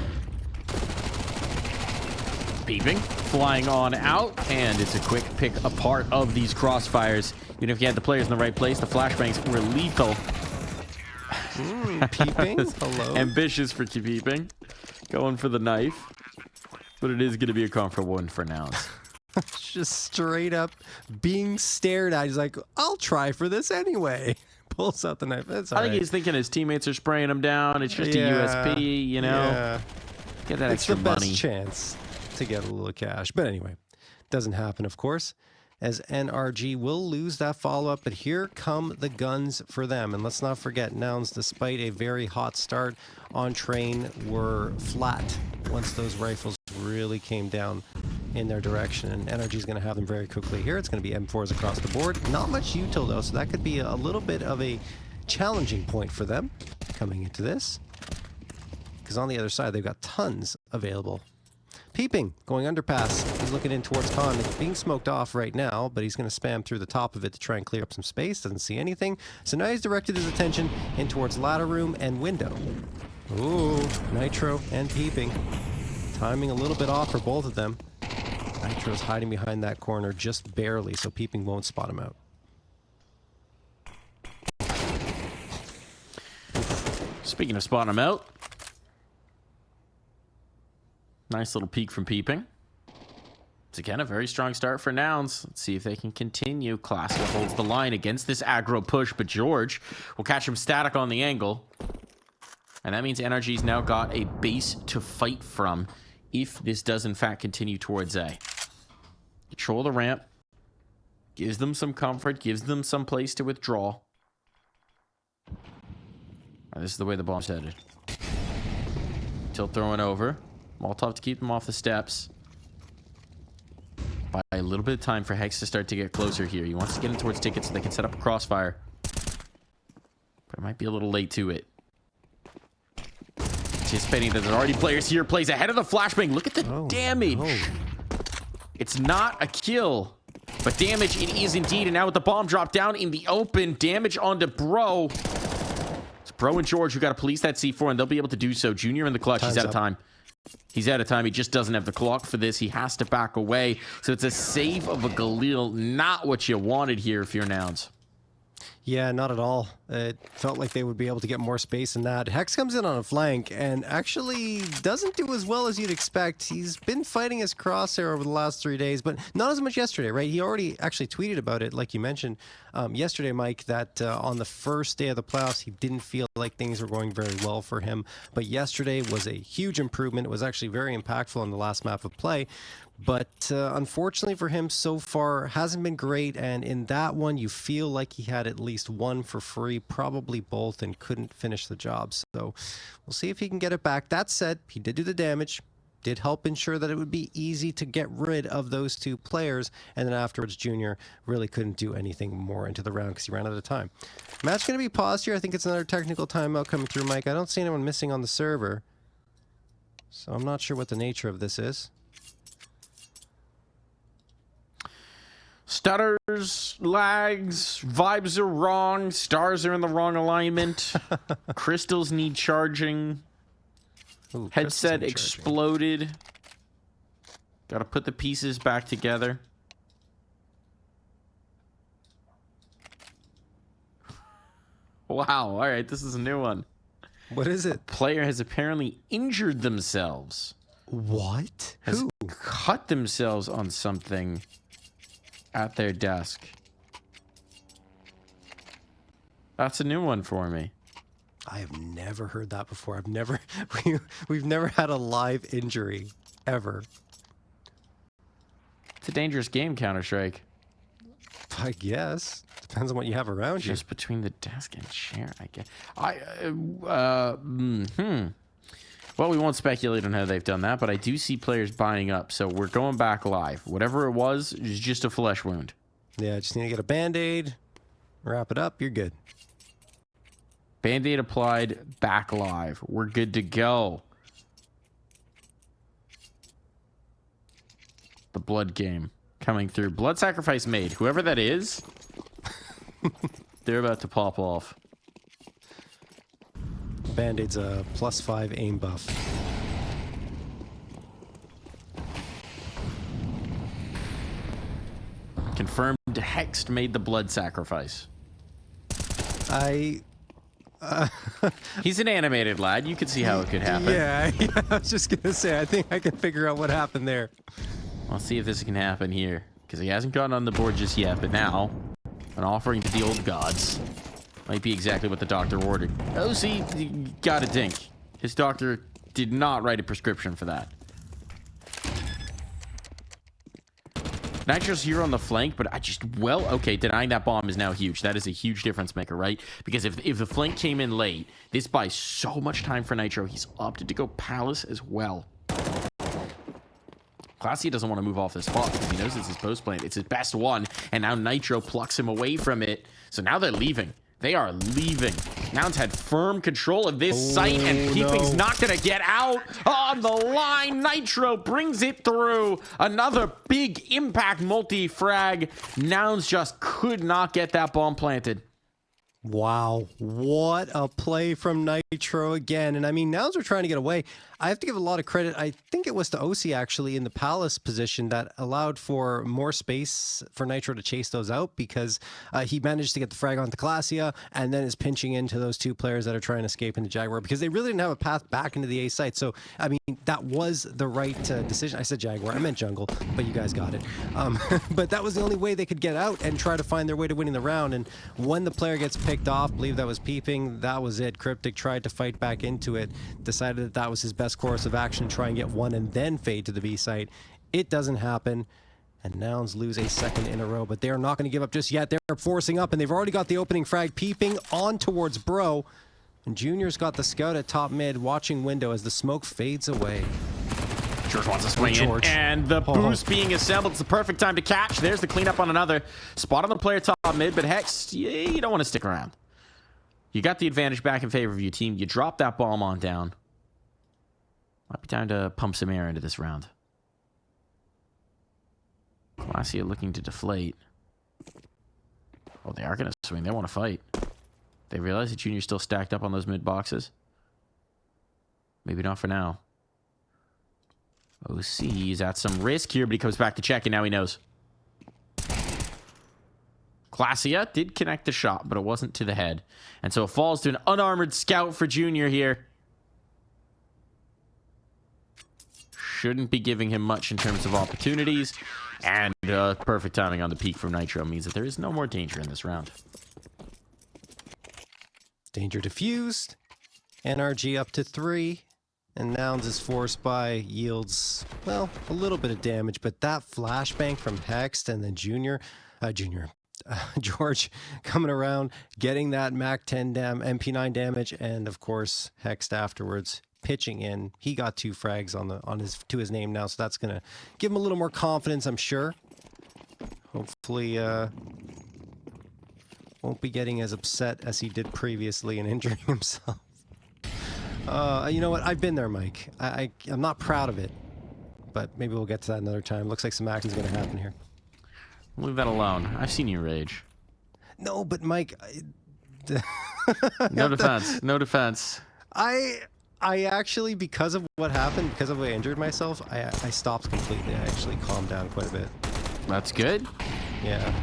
Peeping, flying on out, and it's a quick pick apart of these crossfires. Even if you had the players in the right place, the flashbangs were lethal. Peeping, hello. Ambitious for Peeping. Going for the knife. But it is going to be a comfortable one for Nouns. Just straight up being stared at. He's like, I'll try for this anyway. Pulls out the knife. That's all I think right. he's thinking his teammates are spraying him down. It's just a USP, you know? Yeah. Get that extra money. It's the best chance to get a little cash. But anyway, doesn't happen, of course, as NRG will lose that follow-up. But here come the guns for them. And let's not forget, Nouns, despite a very hot start on train, were flat once those rifles really came down in their direction, and NRG is going to have them very quickly here. It's going to be M4s across the board. Not much util though, so that could be a little bit of a challenging point for them coming into this, because on the other side they've got tons available. Peeping, going underpass. He's looking in towards Khan. It's being smoked off right now, but he's going to spam through the top of it to try and clear up some space. Doesn't see anything, so now he's directed his attention in towards ladder room and window. Ooh, Nitro and Peeping. Timing a little bit off for both of them. Nitro's hiding behind that corner just barely, so Peeping won't spot him out. Speaking of spotting him out, nice little peek from Peeping. It's again a very strong start for Nouns. Let's see if they can continue. Classic holds the line against this aggro push, but George will catch him static on the angle. And that means NRG's now got a base to fight from if this does in fact continue towards A. Control the ramp. Gives them some comfort. Gives them some place to withdraw. This is the way the bomb's headed. Tilt throwing over. Molotov to keep them off the steps. Buy a little bit of time for Hex to start to get closer here. He wants to get in towards tickets so they can set up a crossfire. But it might be a little late to it. Anticipating that there are already players here. Plays ahead of the flashbang. Look at the damage. No. It's not a kill, but damage it is indeed. And now with the bomb drop down in the open, damage onto Bro. It's Bro and George who got to police that C4, and they'll be able to do so. Junior in the clutch. He's out of time. He's out of time. He just doesn't have the clock for this. He has to back away. So it's a save of a Galil. Not what you wanted here if you're Nouns. Yeah, not at all. It felt like they would be able to get more space than that. Hex comes in on a flank and actually doesn't do as well as you'd expect. He's been fighting his crosshair over the last 3 days, but not as much yesterday, right? He already actually tweeted about it, like you mentioned yesterday, Mike, that on the first day of the playoffs, he didn't feel like things were going very well for him. But yesterday was a huge improvement. It was actually very impactful on the last map of play. But unfortunately for him, so far, hasn't been great. And in that one, you feel like he had at least one for free, probably both, and couldn't finish the job. So we'll see if he can get it back. That said, he did do the damage. did help ensure that it would be easy to get rid of those two players. And then afterwards, Junior really couldn't do anything more into the round because he ran out of time. Match going to be paused here. I think it's another technical timeout coming through, Mike. I don't see anyone missing on the server, so I'm not sure what the nature of this is. Stutters, lags, vibes are wrong, stars are in the wrong alignment, crystals need charging, Ooh, headset exploded. Gotta put the pieces back together. Wow, alright, this is a new one. What is it? Player has apparently injured themselves. What? Has Who? cut themselves on something at their desk. That's a new one for me. I have never heard that before. We've never had a live injury ever. It's a dangerous game, Counter-Strike. I guess. Depends on what you have around you. Just between the desk and chair, I guess. Well, we won't speculate on how they've done that, but I do see players buying up, so we're going back live. Whatever it was just a flesh wound. Yeah, just need to get a Band-Aid, wrap it up, you're good. Band-Aid applied, back live. We're good to go. The blood game coming through. Blood sacrifice made. Whoever that is, they're about to pop off. Band-Aid's a +5 aim buff. Confirmed Hexed made the blood sacrifice. He's an animated lad. You can see how it could happen. Yeah, I was just gonna say, I think I can figure out what happened there. I'll see if this can happen here, because he hasn't gotten on the board just yet, but now, an offering to the old gods might be exactly what the doctor ordered. Oh, see, you got a dink. His doctor did not write a prescription for that. Nitro's here on the flank, but okay, denying that bomb is now huge. That is a huge difference maker, right? Because if the flank came in late, this buys so much time for Nitro. He's opted to go Palace as well. Classy doesn't want to move off this spot because he knows it's his post plane. It's his best one, and now Nitro plucks him away from it. So now they're leaving. They are leaving. Nouns had firm control of this site, and Peeping's not going to get out on the line. Nitro brings it through. Another big impact multi-frag. Nouns just could not get that bomb planted. Wow, what a play from Nitro again. And I mean, Nouns are trying to get away. I have to give a lot of credit. I think it was to OC actually in the Palace position that allowed for more space for Nitro to chase those out, because he managed to get the frag onto Classia and then is pinching into those two players that are trying to escape into Jaguar, because they really didn't have a path back into the A site. So, I mean, that was the right decision. I said Jaguar, I meant jungle, but you guys got it. But that was the only way they could get out and try to find their way to winning the round. And when the player gets picked off, I believe that was Peeping, that was it. Cryptic tried to fight back into it, decided that that was his best course of action, try and get one and then fade to the B site. It doesn't happen, and Nouns lose a second in a row, but they're not going to give up just yet. They're forcing up, and they've already got the opening frag. Peeping on towards Bro, and Junior's got the scout at top mid, watching window as the smoke fades away. George wants to swing in, and the boost being assembled. It's the perfect time to catch. There's the cleanup on another. Spot on the player top mid, but Hex, you don't want to stick around. You got the advantage back in favor of your team. You drop that bomb on down. Might be time to pump some air into this round. Classia looking to deflate. Oh, they are going to swing. They want to fight. They realize that Junior's still stacked up on those mid boxes. Maybe not for now. OC is at some risk here, but he comes back to check, and now he knows. Classia did connect the shot, but it wasn't to the head. And so it falls to an unarmored scout for Junior here. Shouldn't be giving him much in terms of opportunities. And perfect timing on the peak from Nitro means that there is no more danger in this round. Danger diffused. NRG up to 3. And Nouns is forced by, yields, well, a little bit of damage. But that flashbang from Hext and then George coming around, getting that MAC 10 MP9 damage, and of course, Hext afterwards pitching in. He got 2 frags to his name now, so that's gonna give him a little more confidence, I'm sure. Hopefully, won't be getting as upset as he did previously and injuring himself. You know what? I've been there, Mike. I'm not proud of it, but maybe we'll get to that another time. Looks like some action's gonna happen here. Leave that alone. I've seen you rage. No, but Mike, No defense. No defense. I actually, because of what happened, because of what I injured myself, I stopped completely. I actually calmed down quite a bit. That's good. Yeah.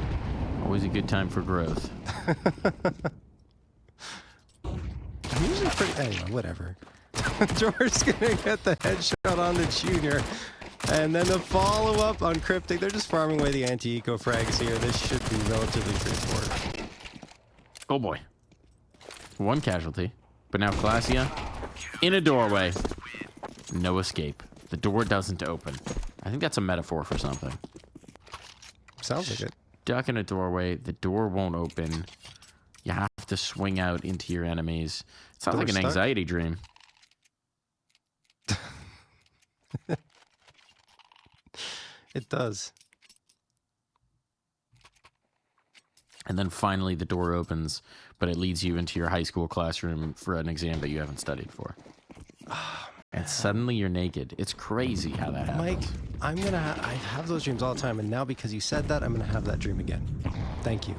Always a good time for growth. I'm usually pretty... Anyway, whatever. George's going to get the headshot on the Junior. And then the follow-up on Cryptic. They're just farming away the anti-eco frags here. This should be relatively straightforward. Oh, boy. 1 casualty. But now Glacia in a doorway. No escape. The door doesn't open. I think that's a metaphor for something. Sounds like it. Stuck in a doorway. The door won't open. You have to swing out into your enemies. It sounds like an anxiety dream. It does. And then finally the door opens, but it leads you into your high school classroom for an exam that you haven't studied for. And suddenly you're naked. It's crazy how that happens. Mike, I have those dreams all the time, and now because you said that, I'm gonna have that dream again. Thank you.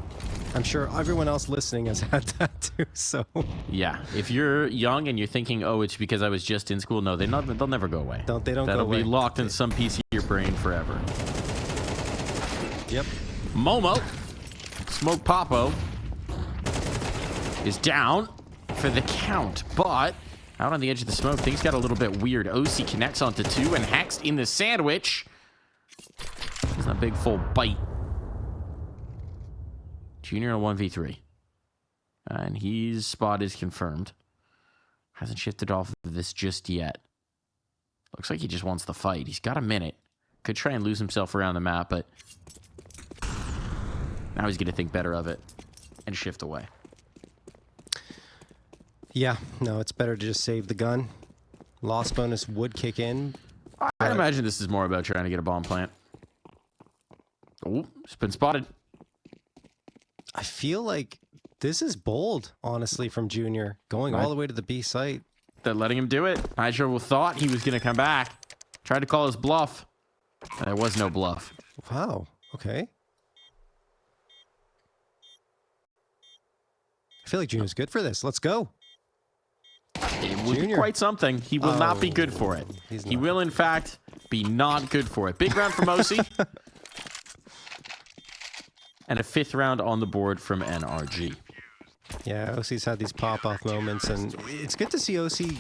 I'm sure everyone else listening has had that too, so... Yeah, if you're young and you're thinking, oh, it's because I was just in school, no, they'll never go away. They don't That'll go away. be locked in some piece of your brain forever. Yep. Momo, Smoke Popo, is down for the count, but out on the edge of the smoke, things got a little bit weird. OC connects onto 2, and Hext in the sandwich. It's a big full bite. Junior on 1v3. And his spot is confirmed. Hasn't shifted off of this just yet. Looks like he just wants the fight. He's got a minute. Could try and lose himself around the map, but now he's going to think better of it and shift away. Yeah, no, it's better to just save the gun. Loss bonus would kick in. I'd imagine this is more about trying to get a bomb plant. Oh, it's been spotted. I feel like this is bold, honestly, from Junior. Going all the way to the B site. They're letting him do it. Hydro thought he was going to come back. Tried to call his bluff. There was no bluff. Wow, okay. I feel like Junior's good for this. Let's go. It would be quite something. He will not be good for it. He will, in fact, be not good for it. Big round from OC. And a 5th round on the board from NRG. Yeah, OC's had these pop-off moments, and it's good to see OC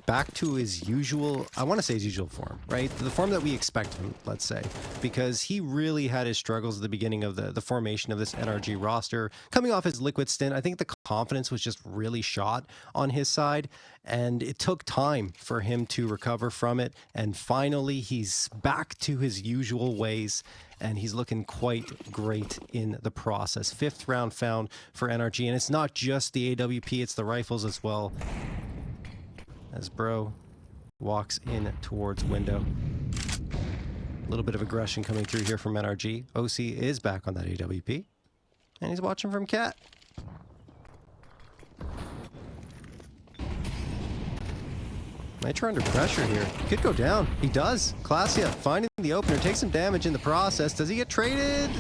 back to his usual, I want to say his usual form, right? The form that we expect him, let's say, because he really had his struggles at the beginning of the formation of this NRG roster. Coming off his Liquid stint, I think the confidence was just really shot on his side, and it took time for him to recover from it, and finally he's back to his usual ways, and he's looking quite great in the process. 5th round found for NRG, and it's not just the AWP, it's the rifles as well. As Bro walks in towards window. A little bit of aggression coming through here from NRG. OC is back on that AWP, and he's watching from Cat. Nitro under pressure here. Could go down. He does. Glacia finding the opener. Takes some damage in the process. Does he get traded?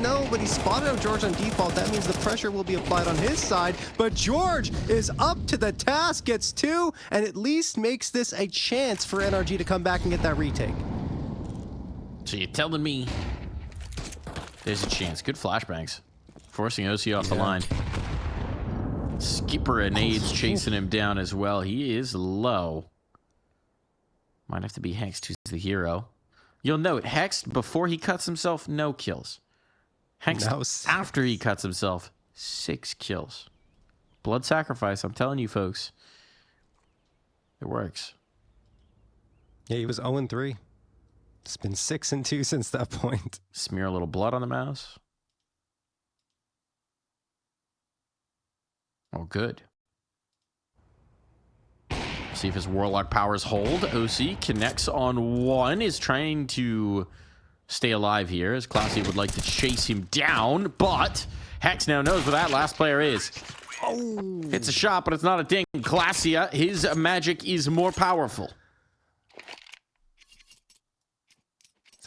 No, but he spotted out George on default. That means the pressure will be applied on his side. But George is up to the task. Gets 2, and at least makes this a chance for NRG to come back and get that retake. So you're telling me there's a chance. Good flashbangs. Forcing OC off the line. Skipper and Nades chasing him down as well. He is low. Might have to be Hext who's the hero. You'll note, Hext, before he cuts himself, no kills. Hext, after he cuts himself, 6 kills. Blood sacrifice, I'm telling you, folks. It works. Yeah, he was 0-3. It's been 6-2 since that point. Smear a little blood on the mouse. Oh, good. See if his Warlock powers hold. OC connects on one, is trying to stay alive here, as Classy would like to chase him down, but Hex now knows where that last player is. Oh, it's a shot, but it's not a ding. Glacia, his magic is more powerful.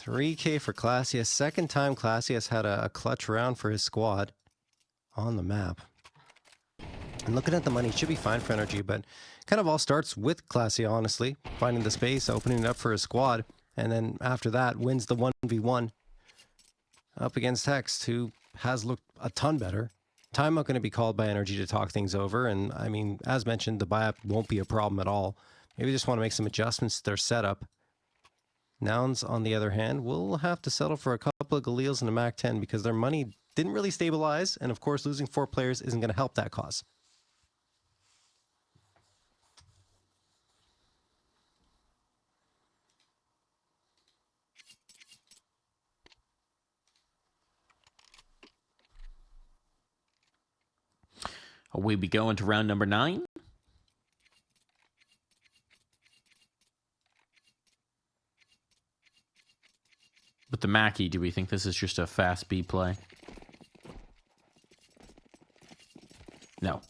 3K for Glacia. Second time Glacia's had a clutch round for his squad on the map. And looking at the money, should be fine for NRG, but kind of all starts with Glacia, honestly. Finding the space, opening it up for his squad, and then after that, wins the 1v1 up against Hex, who has looked a ton better. Timeout going to be called by NRG to talk things over, and I mean, as mentioned, the buy-up won't be a problem at all. Maybe just want to make some adjustments to their setup. Nouns, on the other hand, will have to settle for a couple of Galils and a Mac 10 because their money didn't really stabilize, and of course, losing 4 players isn't going to help that cause. Away we go into round number 9. With the Mackie, do we think this is just a fast B play? No.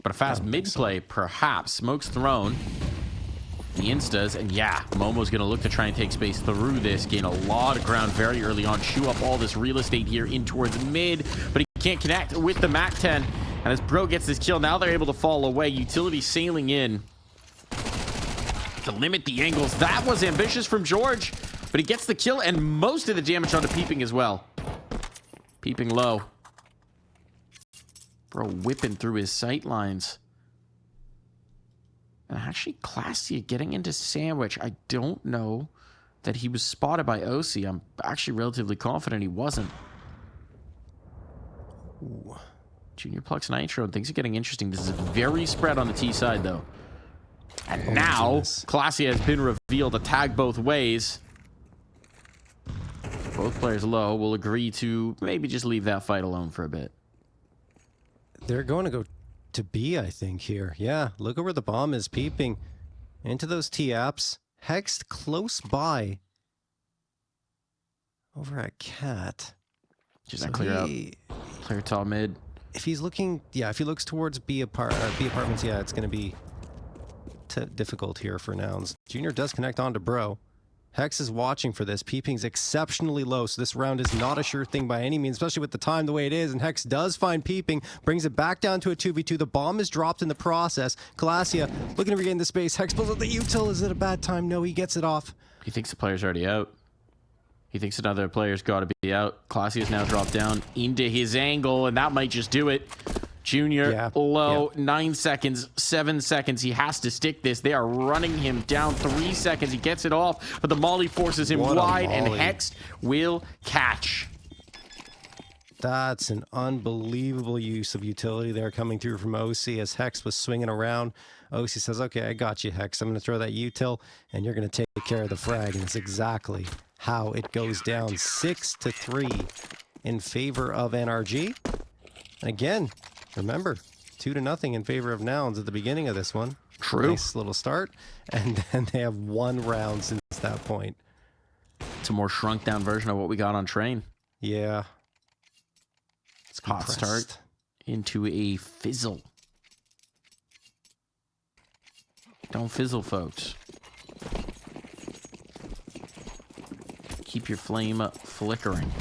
But a fast mid play, perhaps. Smoke's thrown. The instas, and yeah, Momo's going to look to try and take space through this, gain a lot of ground very early on, chew up all this real estate here in towards mid, but he can't connect with the Mac 10. And as Bro gets this kill, now they're able to fall away. Utility sailing in to limit the angles. That was ambitious from George, but he gets the kill and most of the damage onto Peeping as well. Peeping low. Bro whipping through his sight lines. And actually, Classy getting into Sandwich. I don't know that he was spotted by OC. I'm actually relatively confident he wasn't. Ooh. Junior Plux Nitro. Things are getting interesting. This is very spread on the T side, though. And now, Classy has been revealed to tag both ways. Both players low will agree to maybe just leave that fight alone for a bit. They're going to go to B, I think, here. Yeah, look at where the bomb is peeping into those T-apps. Hexed close by over at Cat. Just that clear out. Clear top mid. If he's looking, yeah, if he looks towards B apartments, yeah, it's going to be difficult here for Nouns. Junior does connect on to Bro. Hex is watching for this. Peeping's exceptionally low, so this round is not a sure thing by any means, especially with the time the way it is. And Hex does find Peeping, brings it back down to a 2v2. The bomb is dropped in the process. Glacia looking to regain the space. Hex pulls out the util. Is it a bad time? No, he gets it off. He thinks the player's already out. He thinks another player's got to be out. Classy is now dropped down into his angle, and that might just do it. Junior low, 9 seconds, 7 seconds. He has to stick this. They are running him down 3 seconds. He gets it off, but the Molly forces him wide, and Hex will catch. That's an unbelievable use of utility there coming through from OC as Hex was swinging around. OC says, okay, I got you, Hex. I'm going to throw that util, and you're going to take care of the frag, and it's exactly how it goes down. 6-3 in favor of NRG. And again, remember, 2-0 in favor of Nouns at the beginning of this one. True. Nice little start. And then they have 1 round since that point. It's a more shrunk down version of what we got on Train. Yeah. It's hot start into a fizzle. Don't fizzle, folks. Keep your flame flickering.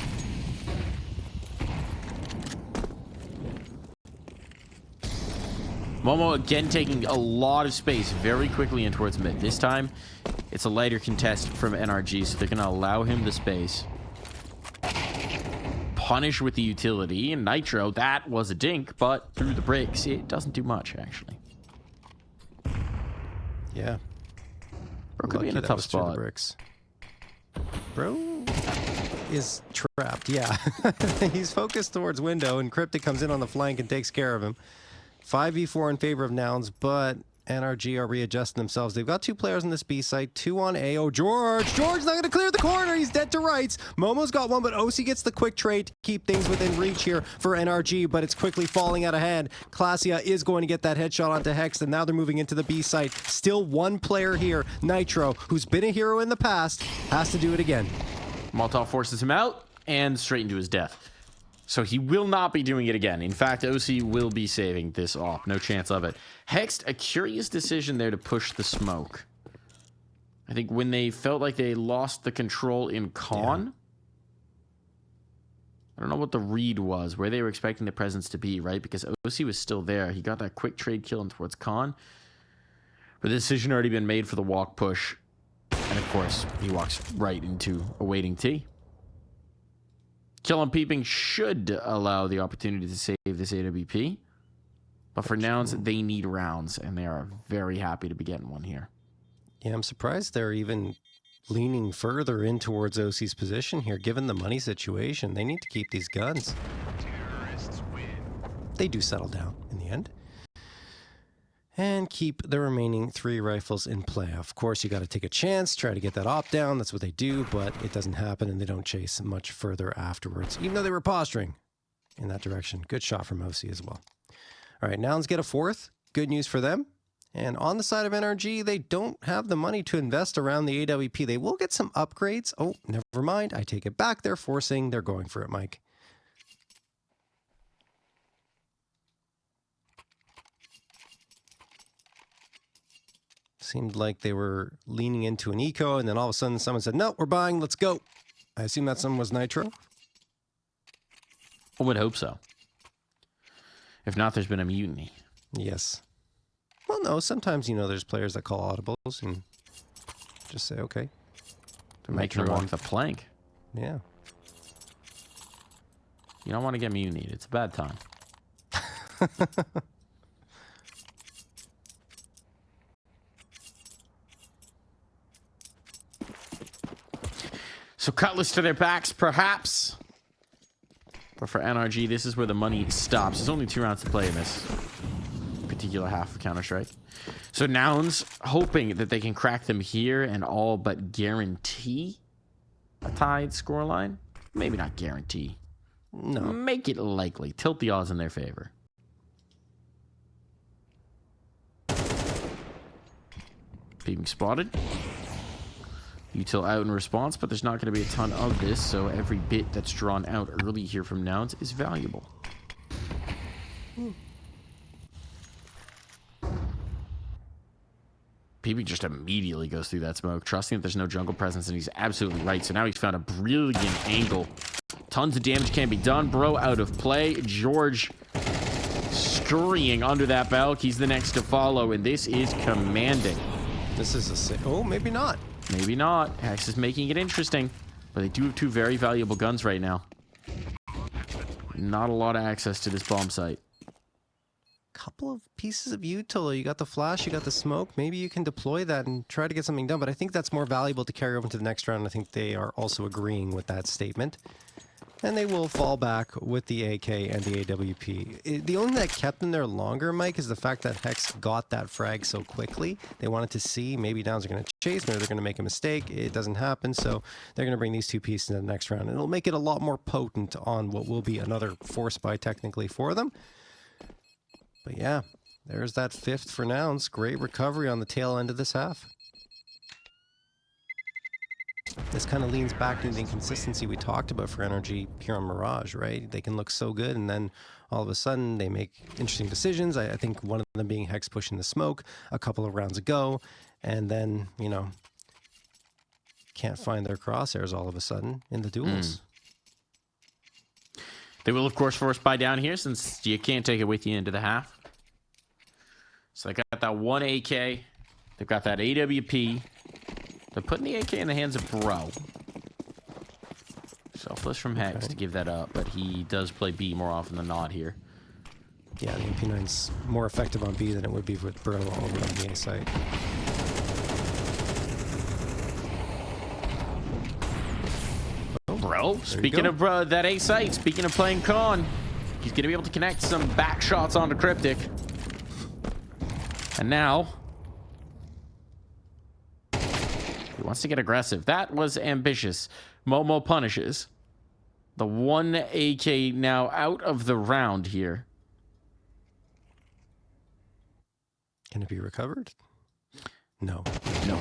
Momo again taking a lot of space very quickly in towards mid. This time, it's a lighter contest from NRG, so they're going to allow him the space. Punish with the utility. And Nitro, that was a dink, but through the bricks, it doesn't do much, actually. Yeah. Bro could be in a tough spot. Bricks. Bro is trapped, yeah. He's focused towards window, and Cryptic comes in on the flank and takes care of him. 5v4 in favor of Nouns, but NRG are readjusting themselves. They've got 2 players on this B site, 2 on A. Oh, George's not going to clear the corner. He's dead to rights. Momo's got one, but OC gets the quick trade to keep things within reach here for NRG, but it's quickly falling out of hand. Clasia is going to get that headshot onto Hex, and now they're moving into the B site. Still 1 player here, Nitro, who's been a hero in the past, has to do it again. Molotov forces him out and straight into his death. So he will not be doing it again. In fact, OC will be saving this off. No chance of it. Hext, a curious decision there to push the smoke. I think when they felt like they lost the control in Con. Yeah. I don't know what the read was, where they were expecting the presence to be, right? Because OC was still there. He got that quick trade kill in towards Con. But the decision already been made for the walk push. And of course, he walks right into a waiting T. Kill and peeping should allow the opportunity to save this AWP. But for Nouns, they need rounds, and they are very happy to be getting one here. Yeah, I'm surprised they're even leaning further in towards OC's position here, given the money situation. They need to keep these guns. Terrorists win. They do settle down in the end. And keep the remaining 3 rifles in play. Of course, you got to take a chance, try to get that op down. That's what they do, but it doesn't happen, and they don't chase much further afterwards, even though they were posturing in that direction. Good shot from OC as well. All right, Nouns get a 4th. Good news for them. And on the side of NRG, they don't have the money to invest around the AWP. They will get some upgrades. Oh, never mind. I take it back. They're forcing. They're going for it, Mike. Seemed like they were leaning into an eco, and then all of a sudden someone said, no, we're buying, let's go. I assume that someone was Nitro? I would hope so. If not, there's been a mutiny. Yes. Well, no, sometimes, you know, there's players that call audibles and just say, okay. They're making her walk the plank. Yeah. You don't want to get mutinied. It's a bad time. So Cutlass to their backs, perhaps. But for NRG, this is where the money stops. There's only 2 rounds to play in this particular half of Counter-Strike. So Nouns, hoping that they can crack them here and all but guarantee a tied scoreline. Maybe not guarantee. No. Make it likely. Tilt the odds in their favor. Being spotted. Util out in response, but there's not going to be a ton of this, so every bit that's drawn out early here from Nouns is valuable. PB just immediately goes through that smoke, trusting that there's no jungle presence, and he's absolutely right. So now he's found a brilliant angle. Tons of damage can be done. Bro out of play. George scurrying under that Valk. He's the next to follow, and this is commanding. This is a... Oh, maybe not. Maybe not. Hex is making it interesting. But they do have 2 very valuable guns right now. Not a lot of access to this bomb site. Couple of pieces of util. You got the flash, you got the smoke. Maybe you can deploy that and try to get something done. But I think that's more valuable to carry over to the next round. I think they are also agreeing with that statement. And they will fall back with the AK and the AWP. The only thing that kept them there longer, Mike, is the fact that Hex got that frag so quickly. They wanted to see maybe Downs are going to chase, maybe they're going to make a mistake. It doesn't happen, so they're going to bring these 2 pieces in the next round. And it'll make it a lot more potent on what will be another force buy technically for them. But yeah, there's that 5th for Nouns. Great recovery on the tail end of this half. This kind of leans back to the inconsistency we talked about for NRG here on Mirage, right? They can look so good, and then all of a sudden they make interesting decisions. I think one of them being Hex pushing the smoke a couple of rounds ago, and then, you know, can't find their crosshairs all of a sudden in the duels. They will, of course, force buy down here since you can't take it with you into the half. So they got that 1 AK. They've got that AWP. They're putting the AK in the hands of Bro. Selfless from Hex to give that up, but he does play B more often than not here. Yeah, the MP9's more effective on B than it would be with Bro over on the A site. Bro, speaking of that A site, speaking of playing Con, he's going to be able to connect some back shots onto Cryptic. And now he wants to get aggressive. That was ambitious. Momo punishes. The one AK now out of the round here. Can it be recovered? No. No.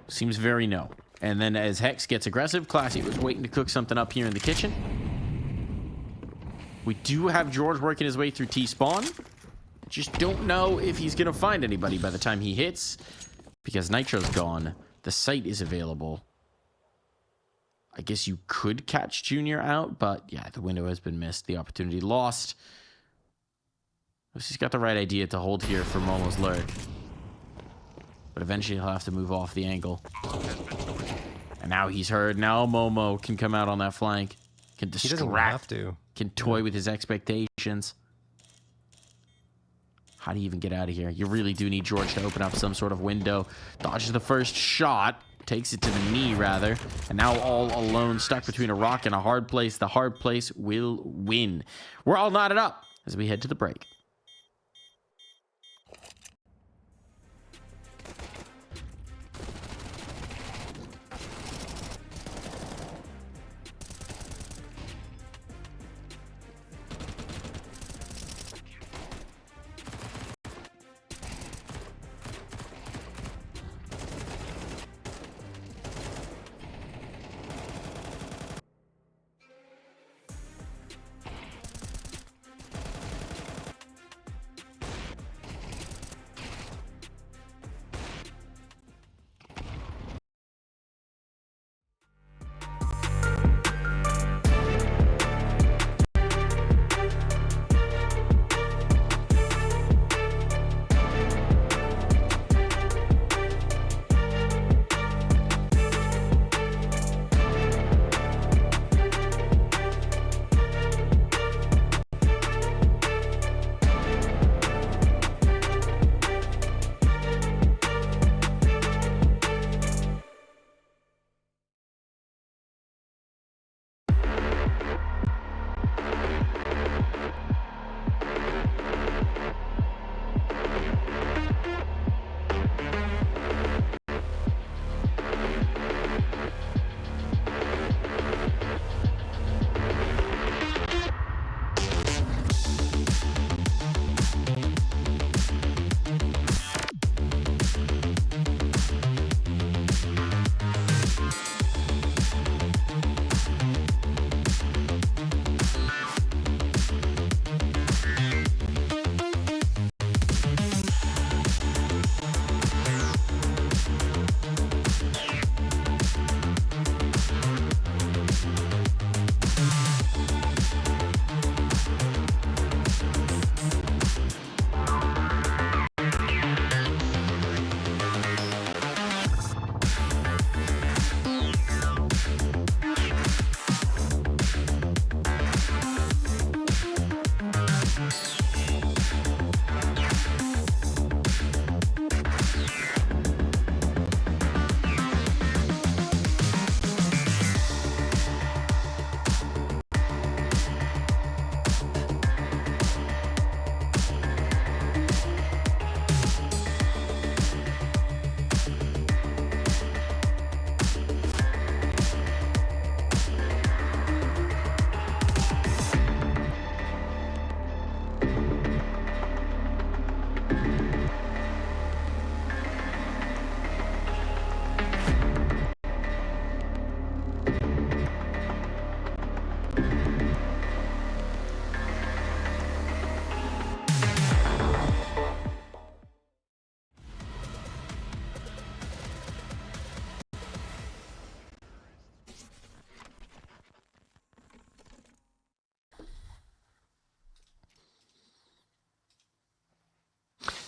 Seems very no. And then as Hex gets aggressive, Classy was waiting to cook something up here in the kitchen. We do have George working his way through T-spawn. Just don't know if he's going to find anybody by the time he hits, because Nitro's gone. The site is available. I guess you could catch Junior out, but yeah, the window has been missed. The opportunity lost. He's got the right idea to hold here for Momo's lurk. But eventually he'll have to move off the angle. And now he's heard. Now Momo can come out on that flank. Can distract. He doesn't have to. Can toy with his expectations. How do you even get out of here? You really do need George to open up some sort of window. Dodges the first shot. Takes it to the knee, rather. And now all alone, stuck between a rock and a hard place. The hard place will win. We're all knotted up as we head to the break.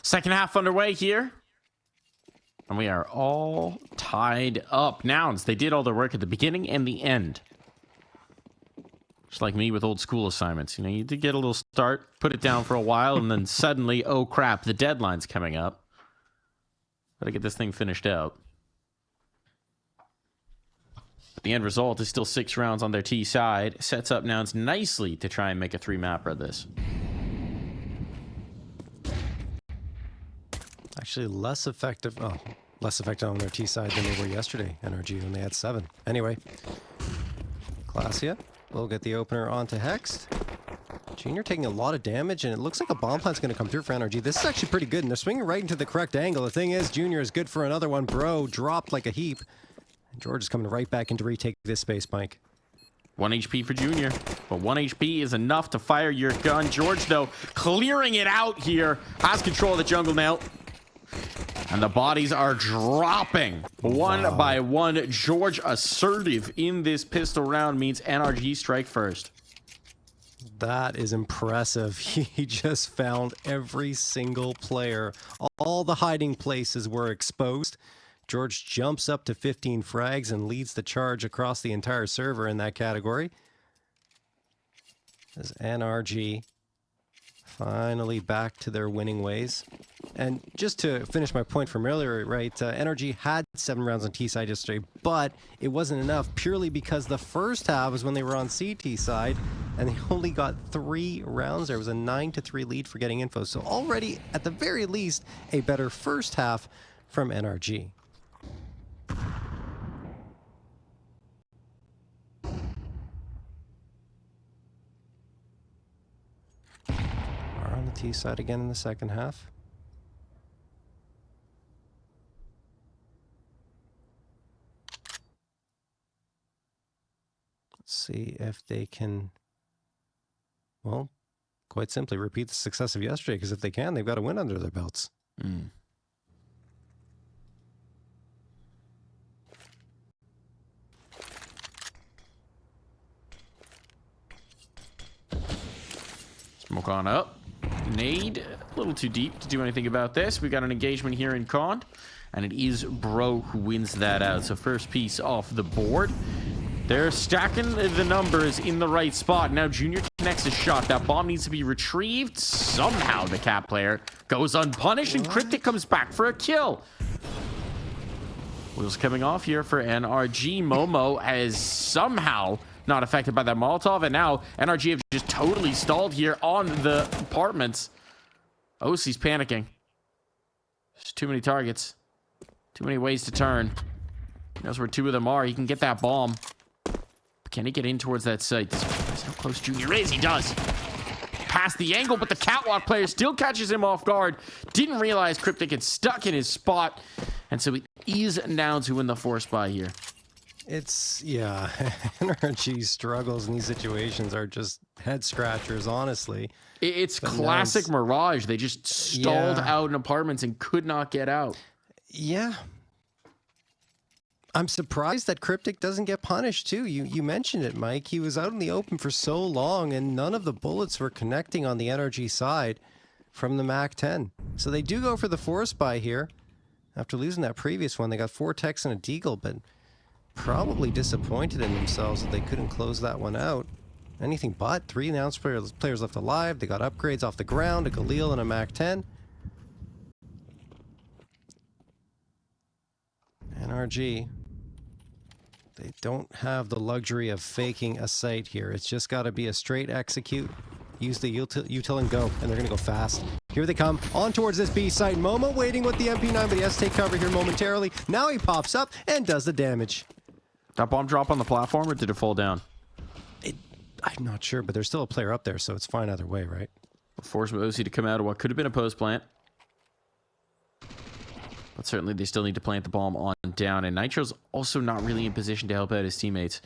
Second half underway here. And we are all tied up. Nouns, they did all their work at the beginning and the end. Just like me with old school assignments. You know, you did get a little start, put it down for a while, and then suddenly, oh crap, the deadline's coming up. Gotta get this thing finished out. But the end result is still 6 rounds on their T side. Sets up Nouns nicely to try and make a 3-mapper of this. Actually, less effective. Oh, less effective on their T side than they were yesterday. NRG when they had 7. Anyway, Glacia will get the opener onto Hext. Junior taking a lot of damage, and it looks like a bomb plant's going to come through for NRG. This is actually pretty good, and they're swinging right into the correct angle. The thing is, Junior is good for another one. Bro dropped like a heap. And George is coming right back in to retake this space, Mike. 1 HP for Junior, but 1 HP is enough to fire your gun. George, though, clearing it out here, has control of the jungle now. And the bodies are dropping one by one. George assertive in this pistol round means NRG strike first. That is impressive. He just found every single player. All the hiding places were exposed. George jumps up to 15 frags and leads the charge across the entire server in that category. As NRG finally back to their winning ways. And just to finish my point from earlier, right, NRG had 7 rounds on T side yesterday, but it wasn't enough purely because the first half was when they were on CT side, and they only got 3 rounds. There was a 9-3 lead for getting info. So already, at the very least, a better first half from NRG. Are on the T side again in the second half. See if they can, well, quite simply repeat the success of yesterday, because if they can, they've got a win under their belts. Smoke on up. Nade, a little too deep to do anything about this. We got an engagement here in Con, and it is Bro who wins that out. So first piece off the board. They're stacking the numbers in the right spot. Now Junior connects a shot. That bomb needs to be retrieved. Somehow the Cat player goes unpunished, and Cryptic comes back for a kill. Wheels coming off here for NRG. Momo has somehow not affected by that Molotov, and now NRG have just totally stalled here on the apartments. OC's panicking. There's too many targets. Too many ways to turn. He knows where 2 of them are. He can get that bomb. Can he get in towards that site? That's how close Junior is. He does. Past the angle, but the Catwalk player still catches him off guard. Didn't realize Cryptic had stuck in his spot. And so it is Nouns who win the 4 spot here. It's, yeah, NRG struggles in these situations are just head scratchers, honestly. It's but classic Mirage. They just stalled out in apartments and could not get out. Yeah. I'm surprised that Cryptic doesn't get punished too. You mentioned it, Mike. He was out in the open for so long, and none of the bullets were connecting on the NRG side from the MAC-10. So they do go for the 4 spy here. After losing that previous one, they got 4 techs and a deagle, but probably disappointed in themselves that they couldn't close that one out. Anything but. 3 Nouns players left alive. They got upgrades off the ground, a Galil and a MAC-10. NRG, they don't have the luxury of faking a site here. It's just got to be a straight execute. Use the util and go, and they're going to go fast. Here they come, on towards this B site. Momo waiting with the MP9, but he has to take cover here momentarily. Now he pops up and does the damage. That bomb drop on the platform, or did it fall down? I'm not sure, but there's still a player up there, so it's fine either way, right? Force OC to come out of what could have been a post plant. But certainly they still need to plant the bomb on down. And Nitro's also not really in position to help out his teammates.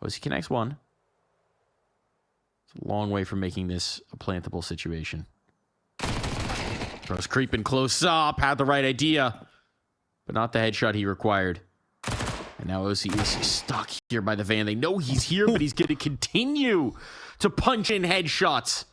OC connects 1. It's a long way from making this a plantable situation. Bro's creeping close up. Had the right idea. But not the headshot he required. And now OC is stuck here by the van. They know he's here, but he's going to continue to punch in headshots.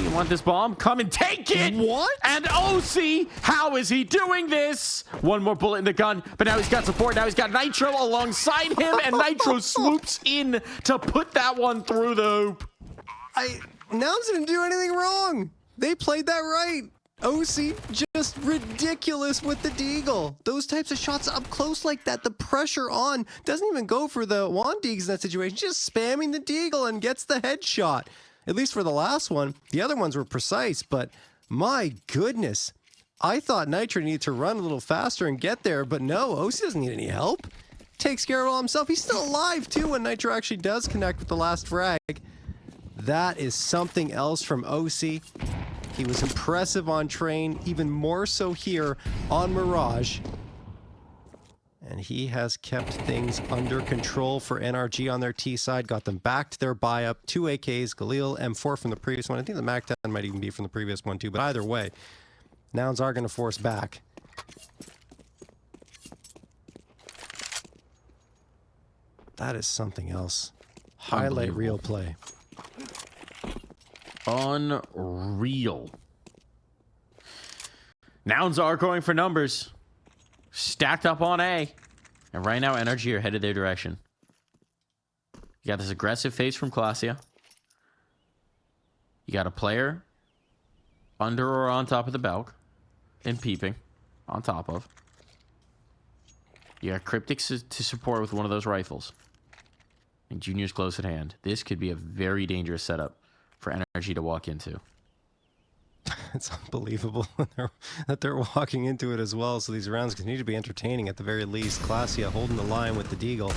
You want this bomb? Come and take it! What? And OC, how is he doing this? 1 more bullet in the gun, but now he's got support. Now he's got Nitro alongside him, and Nitro swoops in to put that one through the hoop. Nouns didn't do anything wrong. They played that right. OC just ridiculous with the deagle. Those types of shots up close like that, the pressure on, doesn't even go for the Wandigs in that situation. Just spamming the deagle and gets the headshot. At least for the last one. The other ones were precise, but My goodness. I thought Nitro needed to run a little faster and get there, but no, OC doesn't need any help. Takes care of it all himself. He's still alive, too, when Nitro actually does connect with the last frag. That is something else from OC. He was impressive on Train, even more so here on Mirage. And he has kept things under control for NRG on their T side. Got them back to their buy-up. 2 AKs, Galil, M4 from the previous one. I think the MAC-10 might even be from the previous one too. But either way, Nouns are going to force back. That is something else. Highlight reel play. Unreal. Nouns are going for numbers. Stacked up on A. And right now, NRG are headed their direction. You got this aggressive face from Klasia. You got a player under or on top of the Belk. And peeping on top of. You got Cryptics to support with one of those rifles. And Junior's close at hand. This could be a very dangerous setup for NRG to walk into. It's unbelievable that they're walking into it as well. So these rounds continue to be entertaining at the very least. Klasia holding the line with the Deagle.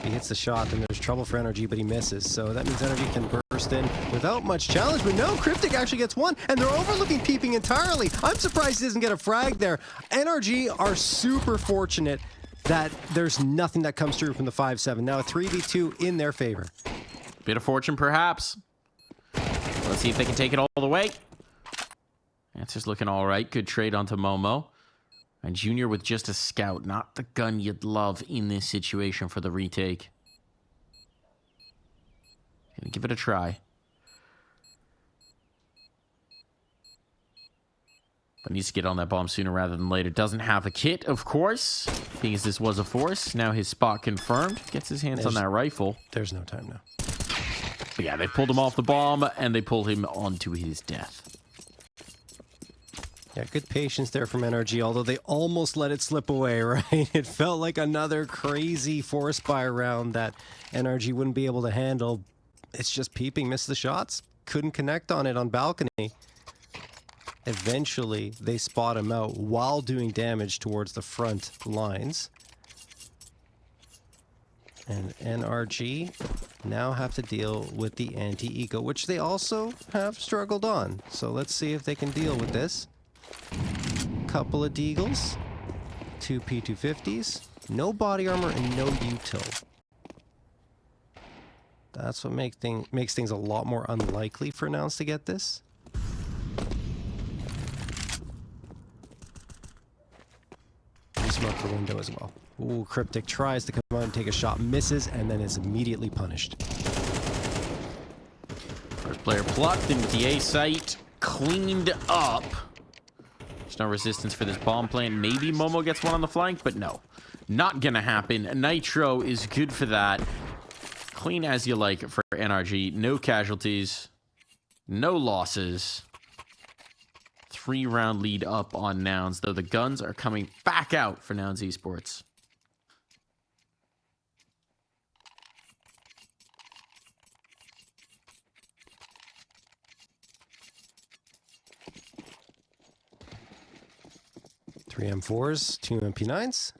He hits the shot, then there's trouble for NRG, but he misses. So that means NRG can burst in without much challenge. But no, Cryptic actually gets one, and they're overlooking peeping entirely. I'm surprised he doesn't get a frag there. NRG are super fortunate that there's nothing that comes through from the 5-7. Now a 3v2 in their favor. Bit of fortune, perhaps. Let's see if they can take it all the way. Answer's looking all right. Good trade onto Momo. And Junior with just a scout. Not the gun you'd love in this situation for the retake. Gonna give it a try. But needs to get on that bomb sooner rather than later. Doesn't have a kit, of course. Being as this was a force. Now his spot confirmed. Gets his hands on that rifle. There's no time now. But yeah, they pulled him off the bomb, and they pulled him onto his death. Yeah, good patience there from NRG, although they almost let it slip away, right? It felt like another crazy force buy round that NRG wouldn't be able to handle. It's just peeping, missed the shots. Couldn't connect on it on balcony. Eventually, they spot him out while doing damage towards the front lines. And NRG now have to deal with the anti-eco, which they also have struggled on. So let's see if they can deal with this. Couple of Deagles, 2 P250s, no body armor and no util. That's what makes things a lot more unlikely for Nouns to get this. Smoke the window as well. Ooh, Cryptic tries to come out and take a shot, misses, and then is immediately punished. First player plucked into the A site, cleaned up. There's no resistance for this bomb plant. Maybe Momo gets one on the flank, but no. Not gonna happen. Nitro is good for that. Clean as you like for NRG. No casualties. No losses. 3-round lead up on Nouns, though the guns are coming back out for Nouns Esports. Three M4s, 2 MP9s.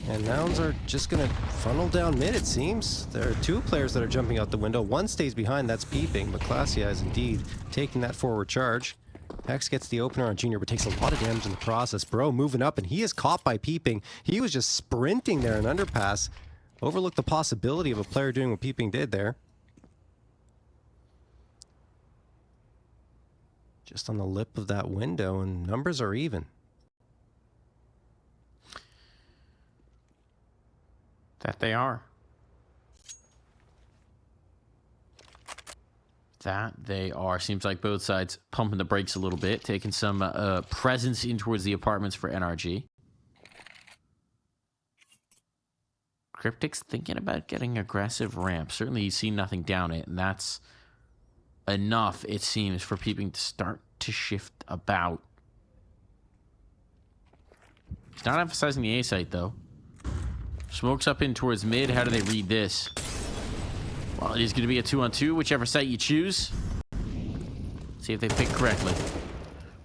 And Nouns are just going to funnel down mid, it seems. There are 2 players that are jumping out the window. One stays behind, that's peeping, but Klasia is indeed taking that forward charge. Hex gets the opener on Junior, but takes a lot of damage in the process. Bro moving up, and he is caught by peeping. He was just sprinting there in underpass. Overlooked the possibility of a player doing what peeping did there. Just on the lip of that window, and numbers are even. That they are. That they are. Seems like both sides pumping the brakes a little bit, taking some presence in towards the apartments for NRG. Cryptic's thinking about getting aggressive ramp. Certainly he's seen nothing down it, and that's enough, it seems, for peeping to start to shift about. He's not emphasizing the A site, though. Smokes up in towards mid. How do they read this? Well, it is going to be a 2-on-2, whichever site you choose. See if they pick correctly.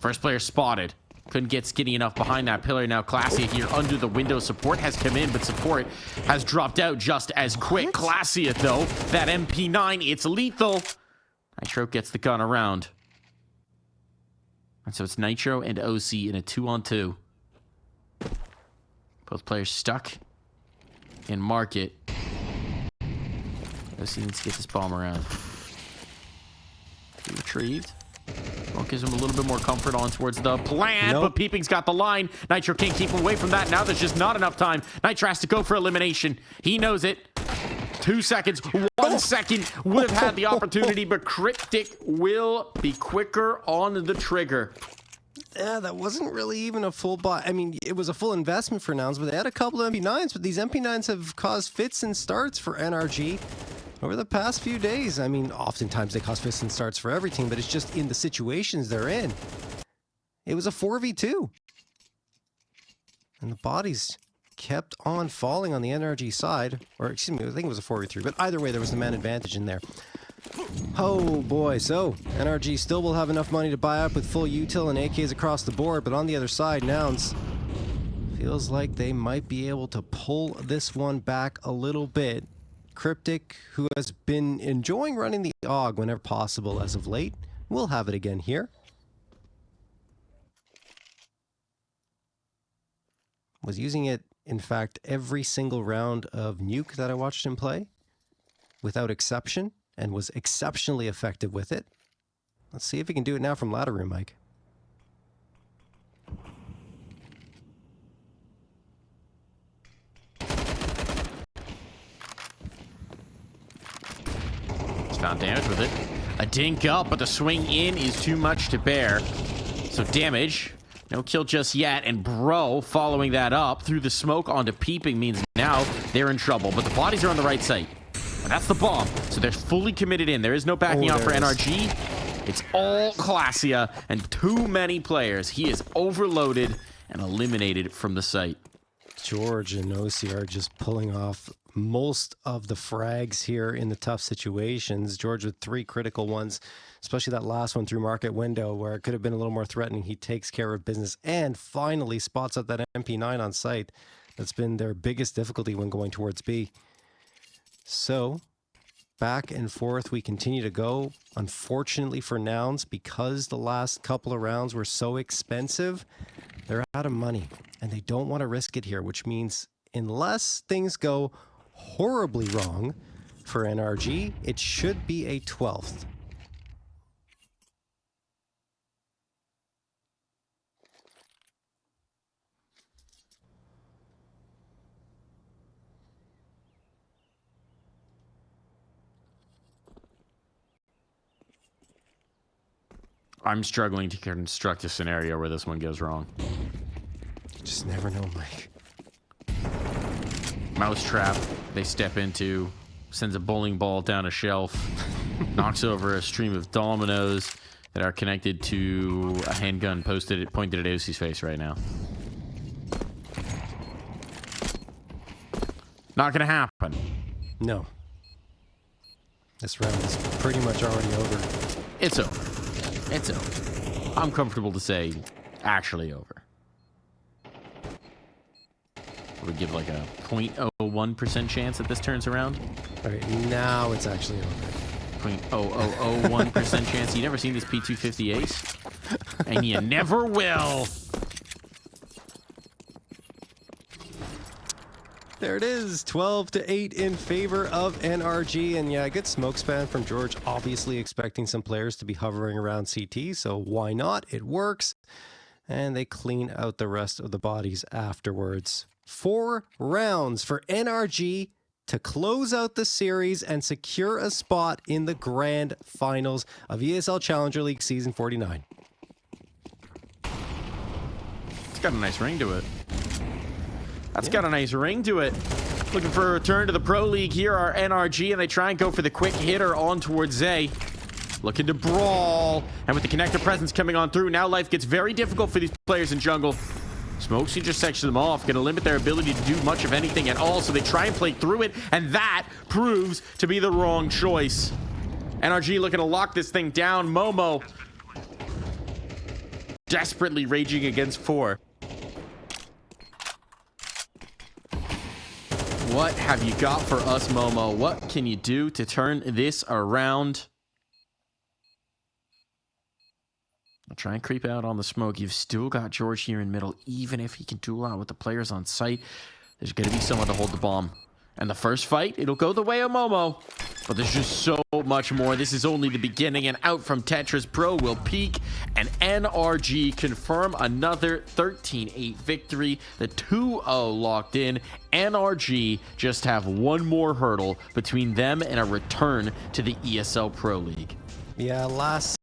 First player spotted. Couldn't get skinny enough behind that pillar. Now Classia here under the window. Support has come in, but support has dropped out just as quick. Classia, though, that MP9, it's lethal. Nitro gets the gun around. And so it's Nitro and OC in a 2-on-2. Both players stuck in market. OC needs to get this bomb around. Retrieved. Smoke gives him a little bit more comfort on towards the plant, but Peeping's got the line. Nitro can't keep him away from that. Now there's just not enough time. Nitro has to go for elimination. He knows it. 2 seconds, 1 second would have had the opportunity, but Cryptic will be quicker on the trigger. Yeah, that wasn't really even a full buy. I mean, it was a full investment for Nouns, but they had a couple of MP9s, but these MP9s have caused fits and starts for NRG over the past few days. I mean, oftentimes they cause fits and starts for every team, but it's just in the situations they're in. It was a 4v2. And the bodies kept on falling on the NRG side. Or, excuse me, I think it was a 4v3, but either way, there was the man advantage in there. Oh boy, so NRG still will have enough money to buy up with full util and AKs across the board, but on the other side, Nouns feels like they might be able to pull this one back a little bit. Cryptic, who has been enjoying running the AUG whenever possible as of late, will have it again here. Was using it, in fact, every single round of Nuke that I watched him play, without exception, and was exceptionally effective with it. Let's see if he can do it now from ladder room, Mike. He's found damage with it. A dink up, but the swing in is too much to bear. So damage. No kill just yet, and Bro following that up through the smoke onto Peeping means now they're in trouble, but the bodies are on the right side. And that's the bomb, so they're fully committed in. There is no backing out for NRG. It's all Classia and too many players. He is overloaded and eliminated from the site. George and OC are just pulling off most of the frags here in the tough situations. George with 3 critical ones, especially that last one through market window where it could have been a little more threatening. He takes care of business and finally spots out that MP9 on site. That's been their biggest difficulty when going towards B. So, back and forth we continue to go. Unfortunately for Nouns, because the last couple of rounds were so expensive, they're out of money and they don't want to risk it here, which means unless things go horribly wrong for NRG, it should be a 12th. I'm struggling to construct a scenario where this one goes wrong. Just never know, Mike. Mousetrap they step into, sends a bowling ball down a shelf, knocks over a stream of dominoes that are connected to a handgun pointed at OC's face right now. Not gonna happen. No. This round is pretty much already over. It's over. It's over. I'm comfortable to say, actually over. We give like a 0.01% chance that this turns around. All right, now it's actually over. 0.0001% chance. You never seen this P250 ace? And you never will. There it is, 12-8 in favor of NRG. And yeah, good smoke span from George, obviously expecting some players to be hovering around CT, so why not? It works. And they clean out the rest of the bodies afterwards. 4 rounds for NRG to close out the series and secure a spot in the grand finals of ESL Challenger League Season 49. It's got a nice ring to it. That's got a nice ring to it. Looking for a return to the Pro League here are NRG, and they try and go for the quick hitter on towards Zay. Looking to brawl, and with the connector presence coming on through, now life gets very difficult for these players in jungle. Smokes intersection them off, going to limit their ability to do much of anything at all, so they try and play through it, and that proves to be the wrong choice. NRG looking to lock this thing down. Momo desperately raging against 4. What have you got for us, Momo? What can you do to turn this around? I'll try and creep out on the smoke. You've still got George here in middle. Even if he can duel out with the players on site, there's going to be someone to hold the bomb. And the first fight, it'll go the way of Momo. But there's just so much more. This is only the beginning. And out from Tetris, Pro will peak. And NRG confirm another 13-8 victory. The 2-0 locked in. NRG just have one more hurdle between them and a return to the ESL Pro League. Yeah, last